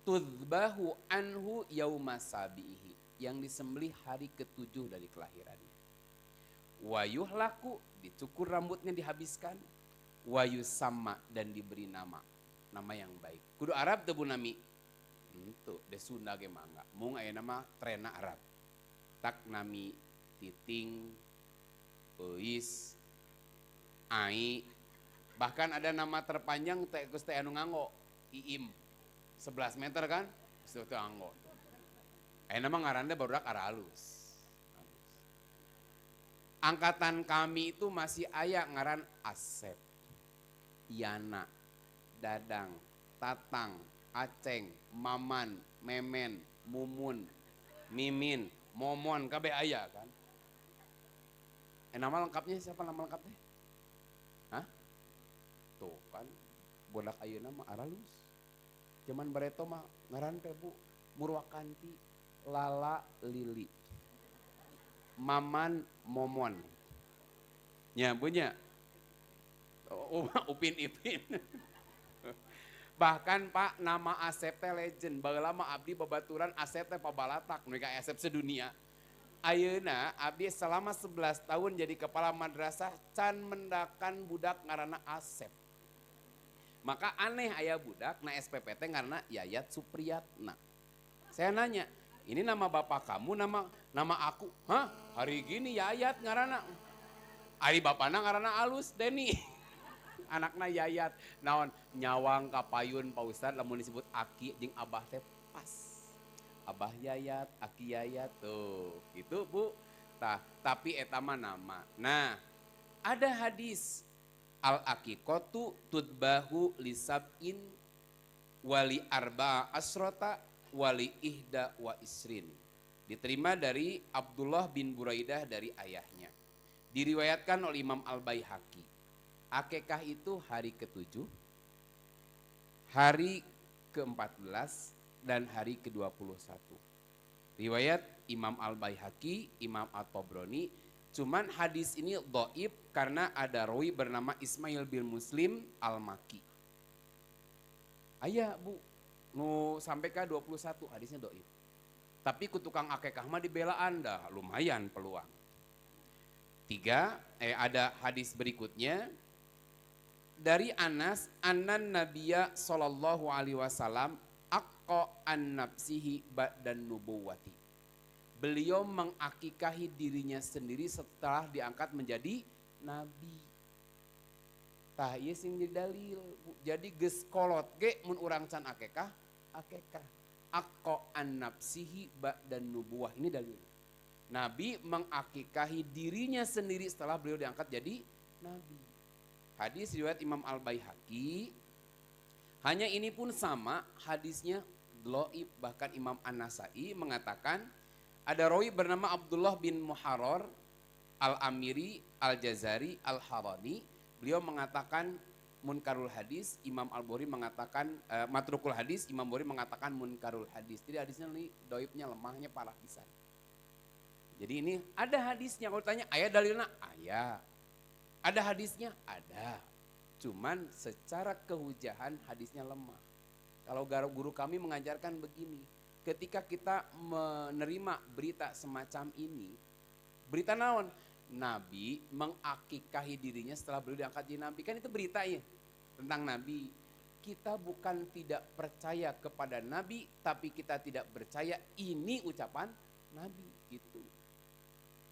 Tudbahu anhu yaumasabihi. Yang disembelih hari ke-7 dari kelahirannya. Wayuh laku, dicukur rambutnya dihabiskan. wayusamma dan diberi nama yang baik. Kudu Arab teu Bu Nami. Itu de Sunda ge mangga. Mung aya nama trena Arab. Tak nami Titing, Euis, Ai, bahkan ada nama terpanjang teh Gusti anu nganggo Iim 11 meter kan Gusti teu nganggo. Aya nama ngaranna barudak Aralus. Angkatan kami itu masih aya ngaran Asep, Yana, Dadang, Tatang, Aceng, Maman, Memen, Mumun, Mimin, Momon, kabeh aya kan. Nama lengkapnya siapa nama lengkapnya? Hah? Tuh kan, bodak ayeuna mah Aralus. Zaman bareto mah ngaran teh Bu, Murwakanti, Lala, Lili. Maman, Momon. Nya punya. Upin Ipin. Bahkan Pak nama Asep teh legend. Baheula mah abdi babaturan Asep teh pabalatak nu ka Asep sedunia. Ayeuna abdi selama 11 tahun jadi kepala madrasah can mendakan budak ngaranna Asep. Maka aneh aya budak na SPPT ngaranna Yayat Supriyatna. Saya nanya, ini nama bapak kamu, nama aku? Hah? Hari gini Yayat ngaranna. Ari bapana ngaranna Alus Deni. Anakna Yayat. Naon nyawang kapayun Pak Ustad lamun disebut Aki jeung Abah teh pas. Abah Yayat, Aki Yayat tuh. Gitu Bu. Tah, tapi eta mah nama. Nah, ada hadis al-aqiqatu tudbahu lisab'in wali arba'a asrota wali ihda wa isrin. Diterima dari Abdullah bin Buraidah dari ayahnya. Diriwayatkan oleh Imam Al-Baihaqi. Akekah itu hari ke-7, hari ke-14, dan hari ke-21. Riwayat Imam Al-Baihaqi, Imam At-Tabrani. Cuman hadis ini dhaif karena ada rawi bernama Ismail bin Muslim Al-Maki. Aya Bu, nu sampai ke 21 hadisnya dhaif. Tapi ku tukang akekah mah dibela Anda, lumayan peluang. 3, ada hadis berikutnya dari Anas annan Nabiya sallallahu alaihi wasallam aqqa an nafsihi ba'dan nubuwati. Beliau mengakikahi dirinya sendiri setelah diangkat menjadi nabi. Tah ieu sing jadi dalil. Jadi geus kolot ge mun urang can akekah. Aqqa an nafsihi ba'dan nubuwah. Ini dalil. Nabi mengakikahi dirinya sendiri setelah beliau diangkat jadi nabi. Hadis riwayat Imam Al-Baihaqi. Hanya ini pun sama hadisnya dhaif, bahkan Imam An-Nasai mengatakan ada rawi bernama Abdullah bin Muharrar Al-Amiri Al-Jazari Al-Harani. Beliau mengatakan munkarul hadis, Imam Al-Bukhari mengatakan matrukul hadis, Imam Bukhari mengatakan munkarul hadis. Jadi hadisnya ini dhaifnya, lemahnya parah pisan. Jadi ini ada hadisnya, kalau tanya ayat dalilnya, ayat. Ada hadisnya? Ada. Cuman secara kehujahan hadisnya lemah. Kalau guru kami mengajarkan begini, ketika kita menerima berita semacam ini, berita naon? Nabi mengakikahi dirinya setelah beliau diangkat jadi nabi. Kan itu berita ya tentang nabi. Kita bukan tidak percaya kepada nabi, tapi kita tidak percaya ini ucapan nabi gitu.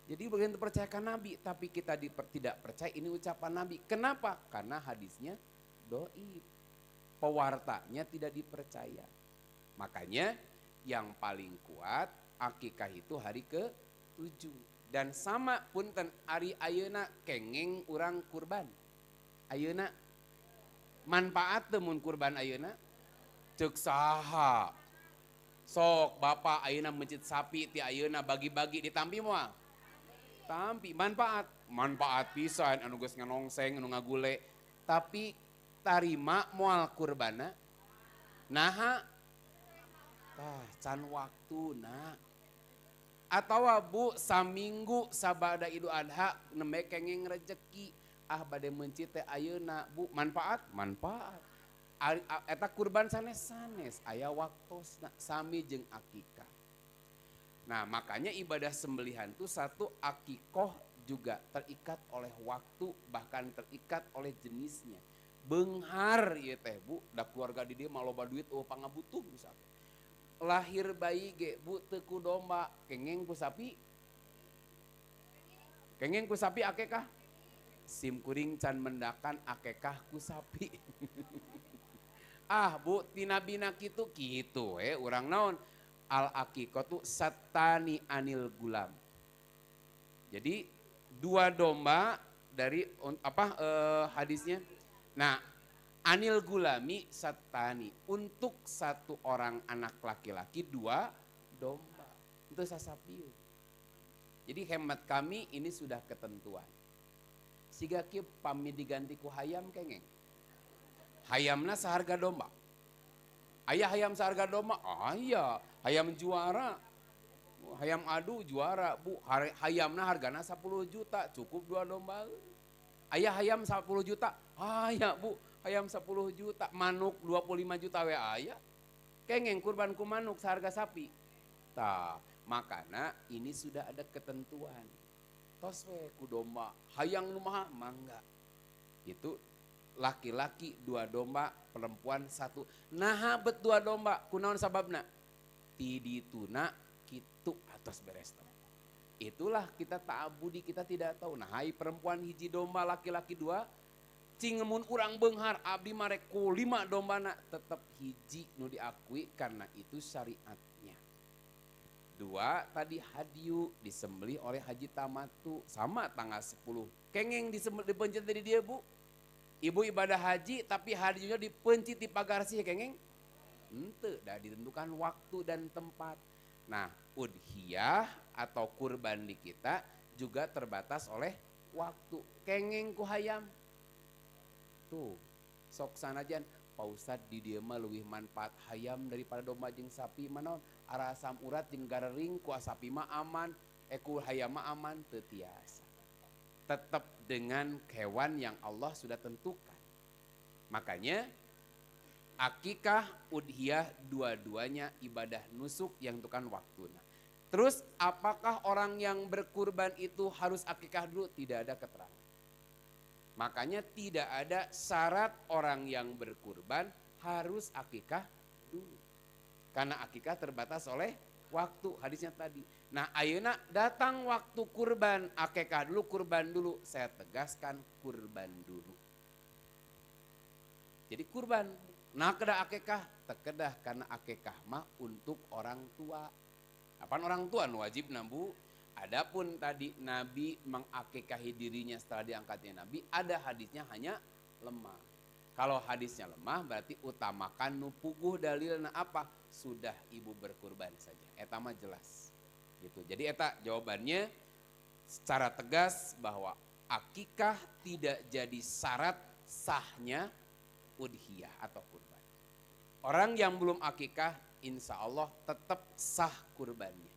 Jadi bagian percayakan nabi, tapi kita tidak percaya ini ucapan nabi. Kenapa? Karena hadisnya dhaif. Pewartanya tidak dipercaya. Makanya yang paling kuat akikah itu hari ke-7. Dan sama punten ari ayeuna kengeng urang kurban. Ayeuna manfaat teu mun kurban ayeuna? Ceuk saha? Sok Bapak ayeuna mencit sapi ti ayeuna bagi-bagi ditampi moal. Tampi manfaat pisan anu geus nganongseng anu ngagule, tapi tarima moal kurbana naha tah can waktuna atawa Bu saminggu sabada Idul Adha nembe kenging rezeki bade mencit teh ayeuna Bu manfaat eta kurban sanes-sanes aya waktosna sami jeung akikah. Nah makanya ibadah sembelihan itu satu akikoh juga terikat oleh waktu, bahkan terikat oleh jenisnya. Beunghar ieu teh Bu, da keluarga di dieu mah loba duit pangabutuh misalnya. Lahir bayi ge Bu teu ku domba, kengeng ku sapi. Kengeng ku sapi akekah? Sim kuring can mendakan akekah ku sapi. Ah Bu, tina bina kitu urang naon? Al aqiqatu satani anil gulam. Jadi 2 domba dari hadisnya. Nah, anil gulami satani, untuk 1 orang anak laki-laki 2 domba. Itu sasapieu. Jadi hemat kami ini sudah ketentuan. Siga kieu pami diganti ku hayam kengeng. Hayamna saharga domba. Aya hayam saharga domba? Aya, hayam juara. Hayam adu juara Bu, hayamna hargana 10 juta, cukup 2 domba. Aya hayam 10 juta, aya Bu, hayam 10 juta, manuk 25 juta we aya. Kengeng kurban ku manuk seharga sapi. Tah, makana ini sudah ada ketentuan. Tos we ku domba, hayang nu maha mangga. Itu laki-laki 2 domba, perempuan 1. Naha bet 2 domba, kunaon sababna? Tidituna kitu atas beres. Itulah kita ta'abudi, kita tidak tahu. Nah, hai perempuan hiji domba, laki-laki 2, cingemun urang beunghar abdi marek ku 5 dombana, tetap hiji nu diakui karena itu syariatnya. 2 tadi hadiu disembelih oleh Haji Tamatu sama tanggal 10. Kengeng dipencet dari dia Bu. Ibu ibadah haji tapi hadiunya dipencit di pagar sih kengeng. Henteu, dah ditentukan waktu dan tempat. Nah, udhiyah atau kurban di kita juga terbatas oleh waktu. Kengeng ku hayam. Tuh, sok sanajan Pak Ustad di dieu mah leuwih manfaat hayam daripada domba jeung sapi manaon? Ara asam urat jeung garering ku sapi mah aman, ku hayam mah aman teu tiasa. Tetap dengan hewan yang Allah sudah tentukan. Makanya akikah, udhiyah, dua-duanya ibadah nusuk yang tentukan waktunya. Terus apakah orang yang berkurban itu harus akikah dulu? Tidak ada keterangan. Makanya tidak ada syarat orang yang berkurban harus akikah dulu. Karena akikah terbatas oleh waktu, hadisnya tadi. Nah ayeuna datang waktu kurban, akikah dulu, kurban dulu. Saya tegaskan kurban dulu. Jadi kurban. Nah kedah akikah, tekedah karena akikah mah untuk orang tua. Apaan orang tua wajib Bu? Adapun tadi Nabi mengakikahi dirinya setelah diangkatnya Nabi, ada hadisnya hanya lemah. Kalau hadisnya lemah berarti utamakan nu puguh dalilna apa? Sudah ibu berkurban saja. Eta mah jelas. Gitu. Jadi eta jawabannya secara tegas bahwa akikah tidak jadi syarat sahnya udhiyah atau kurban. Orang yang belum akikah insya Allah tetap sah kurbannya.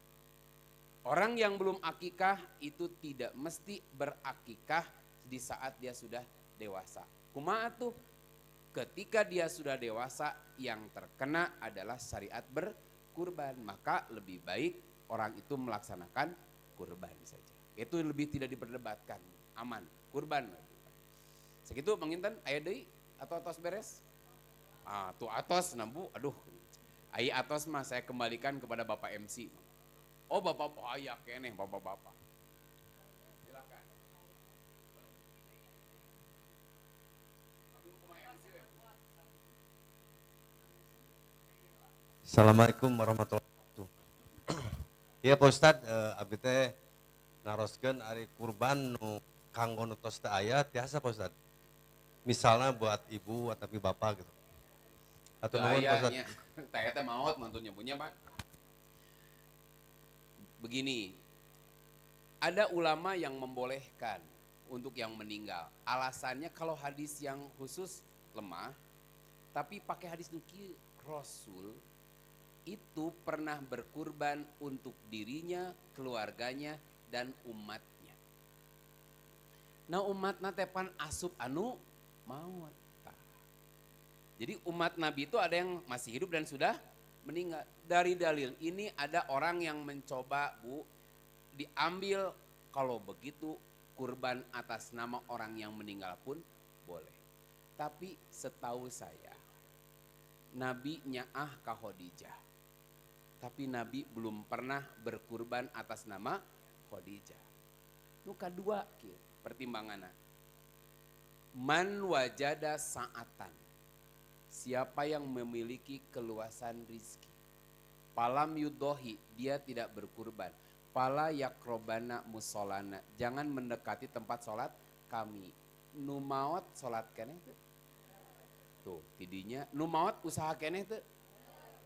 Orang yang belum akikah itu tidak mesti berakikah di saat dia sudah dewasa. Kumaha tuh? Ketika dia sudah dewasa yang terkena adalah syariat berkurban. Maka lebih baik orang itu melaksanakan kurban saja. Itu lebih tidak diperdebatkan. Aman, kurban. Segitu Bang Intan, aya deui atau atos beres? Ah, tuh atos Bu, aduh. Ai atos mah saya kembalikan kepada Bapak MC. Oh Bapak aya keneh Bapak-bapak. Silakan. Assalamualaikum warahmatullahi wabarakatuh. Iya Pak Ustad, abdi teh naroskeun ari kurban nu kanggo nu tos teu aya tiasa Pak Ustad. Misalnya buat ibu atau bapak gitu. Atau nuhun Pak Ustad. Teh teh maot mantunnya punya Pak. Begini, ada ulama yang membolehkan untuk yang meninggal. Alasannya kalau hadis yang khusus lemah, tapi pakai hadis nuki Rasul itu pernah berkurban untuk dirinya, keluarganya, dan umatnya. Nah umatna teh pan asup anu maut. Jadi umat Nabi itu ada yang masih hidup dan sudah meninggal. Dari dalil ini ada orang yang mencoba Bu, diambil kalau begitu berkurban atas nama orang yang meninggal pun boleh. Tapi setahu saya, Nabi nyaah ka Khadijah. Tapi Nabi belum pernah berkurban atas nama Khadijah. Nu kadua kieu pertimbanganna. Man wajada sa'atan. Siapa yang memiliki keluasan rizki. Palam yudohi, dia tidak berkurban. Pala yakrobana musolana, jangan mendekati tempat sholat kami. Numaot sholat keneh tuh. Tuh, tidinya. Numaot usaha keneh tuh.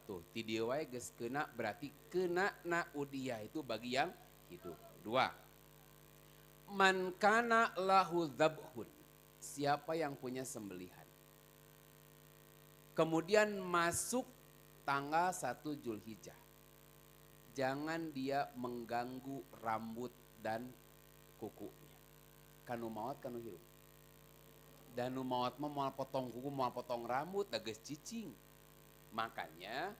Tuh, tidieu wae geus kena berarti kena na udiyah itu bagi yang hidup. 2. Man kana lahu dzabhun. Siapa yang punya sembelihan. Kemudian masuk tanggal 1 Zulhijjah. Jangan dia mengganggu rambut dan kukunya. Kanu maot kanu hirup. Dan nu maot mah moal potong kuku, moal potong rambut, da geus cicing. Makanya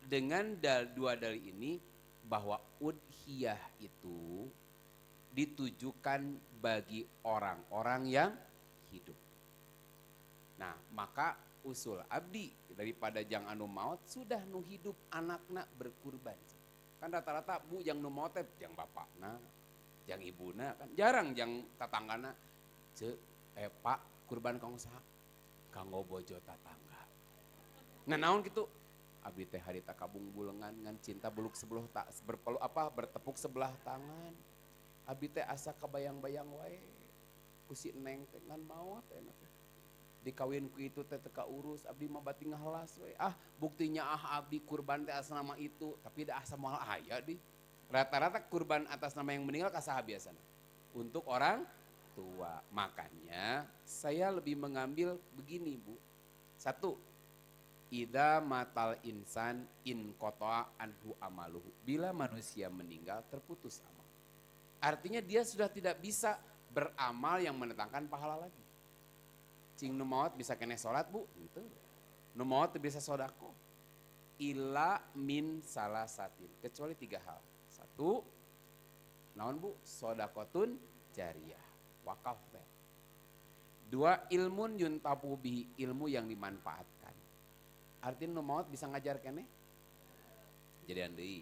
dengan dua dalil ini bahwa udhiyah itu ditujukan bagi orang-orang yang hidup. Nah, maka usul abdi daripada jang anu maot sudah nu hidup anakna berkurban. Kan rata-rata bu jang nu maot teh jang bapakna, jang ibuna kan jarang jang tatanggana. Pak kurban kanggo saha? Kanggo bojo tatangga. Nah naon gitu? Abdi teh harita kabung bulengan ngan cinta buluk sebelah bertepuk sebelah tangan. Abdi teh asa kabayang-bayang wae ku si Neng teh ngan maot enak. Dikawin ku itu teh teka urus abdi mah bati ngahelas we. Buktinya abdi kurban teh atas nama itu, tapi da asa moal aya di. Rata-rata kurban atas nama yang meninggal ka saha biasana? Untuk orang tua. Makanya saya lebih mengambil begini, Bu. 1. Ida matal insan in qata'a anhu amaluhu. Bila manusia meninggal terputus amal. Artinya dia sudah tidak bisa beramal yang mendatangkan pahala lagi. Cing nu maot bisa kene salat bu, gitu. Nu maot bisa sodako. Ila min salah satin, kecuali 3 hal. 1, naon bu, sodakotun jariyah, wakaf teh. 2, ilmun yuntapu bihi, ilmu yang dimanfaatkan. Artinya nu maot bisa ngajar kene. Jadi deui,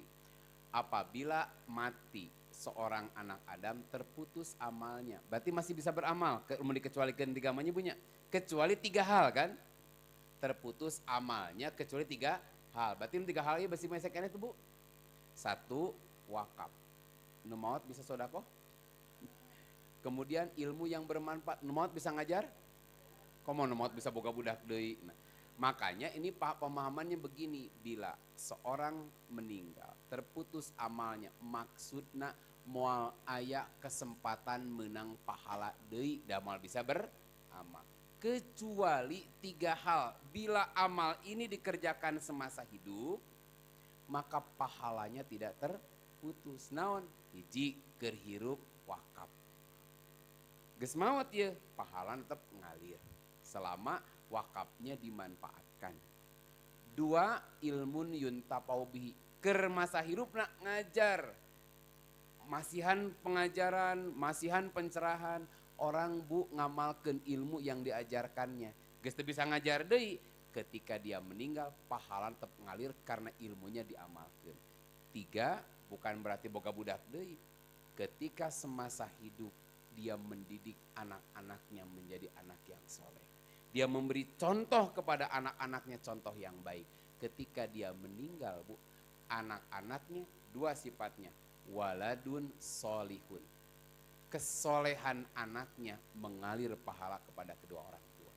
apabila mati seorang anak Adam terputus amalnya, berarti masih bisa beramal, dikecualikan 3 punya. Kecuali 3 hal kan, terputus amalnya kecuali 3 hal. Berarti 3 hal ini masih meseknya itu bu. 1, wakaf. Nu maot bisa sodako. Kemudian ilmu yang bermanfaat. Nu maot bisa ngajar. Komo nu maot bisa boga budak deui. Nah, makanya ini pemahamannya begini. Bila seorang meninggal, terputus amalnya, maksudna moal aya kesempatan menang pahala deui da moal bisa beramal. Kecuali 3 hal, bila amal ini dikerjakan semasa hidup, maka pahalanya tidak terputus. Naon? Hiji, keur hirup wakaf. Geus maot ye, pahala tetap ngalir selama wakafnya dimanfaatkan. 2, ilmun yuntapau bihi, keur masa hirupna ngajar. Masihan pengajaran, masihan pencerahan. Orang bu ngamalkeun ilmu yang diajarkannya. Geus teu bisa ngajar deui, ketika dia meninggal pahala tetap ngalir karena ilmunya diamalkeun. 3, bukan berarti boga budak deui. Ketika semasa hidup dia mendidik anak-anaknya menjadi anak yang soleh. Dia memberi contoh kepada anak-anaknya contoh yang baik. Ketika dia meninggal bu, anak-anaknya 2 sifatnya, waladun solihun. Kesolehan anaknya mengalir pahala kepada kedua orang tua.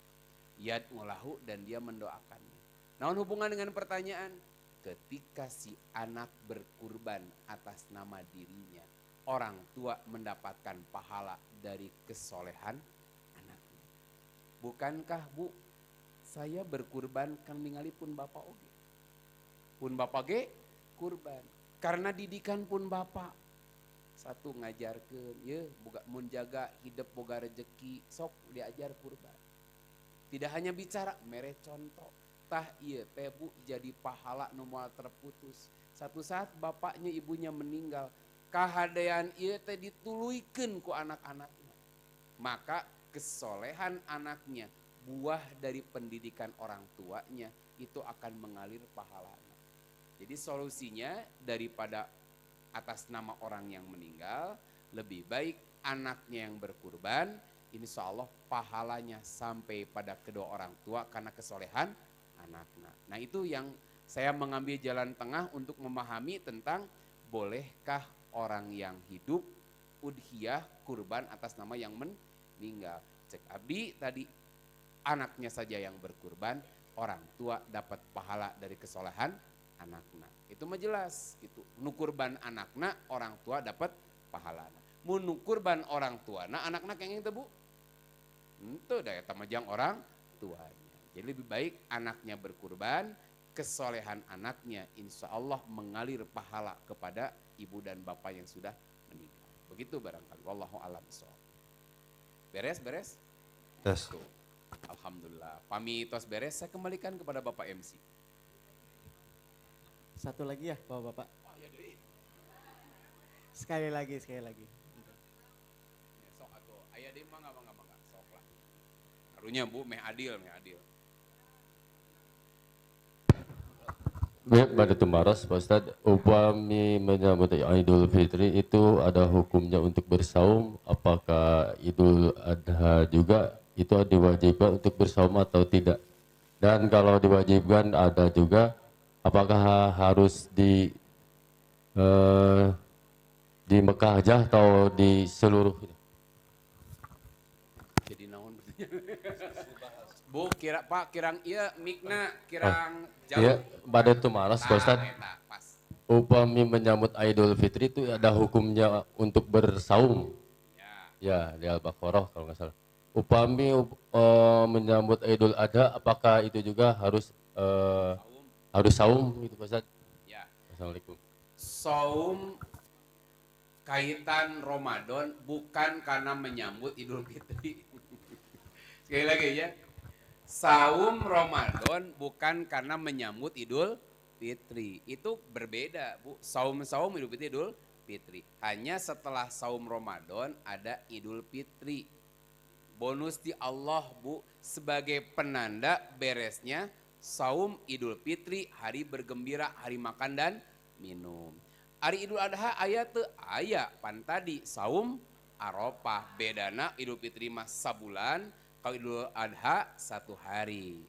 Yad'ulahu, dan dia mendoakannya. Namun hubungan dengan pertanyaan, ketika si anak berkurban atas nama dirinya, orang tua mendapatkan pahala dari kesolehan anaknya. Bukankah bu, saya berkurban kan ningali pun bapak oge. Pun bapak ge kurban. Karena didikan pun bapak. 1, ngajarkeun, ye boga mun jaga hidup boga rezeki, sok diajar kurban. Tidak hanya bicara, mere contoh. Tah ieu teh bu jadi pahala nu moal terputus. Satu saat bapaknya ibunya meninggal, kahadean ieu teh dituluykeun ku anak-anakna. maka kesolehan anaknya, buah dari pendidikan orang tuanya itu akan mengalir pahalanya. Jadi solusinya daripada atas nama orang yang meninggal, lebih baik anaknya yang berkurban, insya Allah pahalanya sampai pada kedua orang tua karena kesolehan anaknya. Nah itu yang saya mengambil jalan tengah untuk memahami tentang bolehkah orang yang hidup udhiyah kurban atas nama yang meninggal. Cek Abi tadi, anaknya saja yang berkurban, orang tua dapat pahala dari kesolehan anaknya. Itu mah jelas gitu. Nukurban anaknya, orang tua dapat pahala. Menukurban orang tua, nah anaknya kenging tebu. Itu daya tamajang orang tuanya. Jadi lebih baik anaknya berkurban, kesolehan anaknya insya Allah mengalir pahala kepada ibu dan bapak yang sudah meninggal. Begitu barangkali. Wallahu a'lam bishawab. Beres? Yes. Tuh. Alhamdulillah. Pamitos beres, saya kembalikan kepada Bapak MC. Satu lagi ya Bapak-Bapak. Oh, ya deh. Sekali lagi. Sok atuh. Aya deui mangga. Sok lah. Karunya Bu, meh adil. Pada Tumaros, Pak Ustadz, upami menyambut Idul Fitri itu ada hukumnya untuk bersaum, apakah Idul Adha juga itu diwajibkan untuk bersaum atau tidak? Dan kalau diwajibkan ada juga, apakah harus di Mekah aja atau di seluruh? Jadi naon Bu, kirang iya mikna kirang jauh. Iya, pada Tumaros, Pak Ustadz. Eta, pas. Upami menyambut Idul Fitri itu ada hukumnya untuk bersaum. Ya, di Al-Baqarah kalau nggak salah. Upami menyambut Idul Adha, apakah itu juga harus saum gitu Pak Ustadz? Ya. Assalamualaikum. Saum kaitan Ramadan bukan karena menyambut Idul Fitri. Sekali lagi ya. Saum Ramadan bukan karena menyambut Idul Fitri. Itu berbeda, Bu. Saum Idul Fitri, Idul Fitri. Hanya setelah saum Ramadan ada Idul Fitri. Bonus di Allah, Bu, sebagai penanda beresnya saum Idul Fitri, hari bergembira, hari makan dan minum. Hari Idul Adha aya teu aya pan tadi saum Arafah. Bedana Idul Fitri mah sabulan, kalau Idul Adha 1 hari.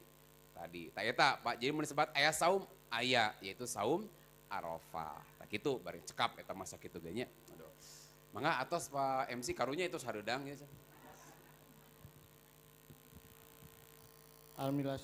Tadi, tak eta Pak, jadi mun disebut aya saum, aya yaitu saum Arafah. Tak kitu bari cekap eta masa kitu ge nya. Aduh. Mangga atos Pak MC karunya itu sareudang ya. Alhamdulillah.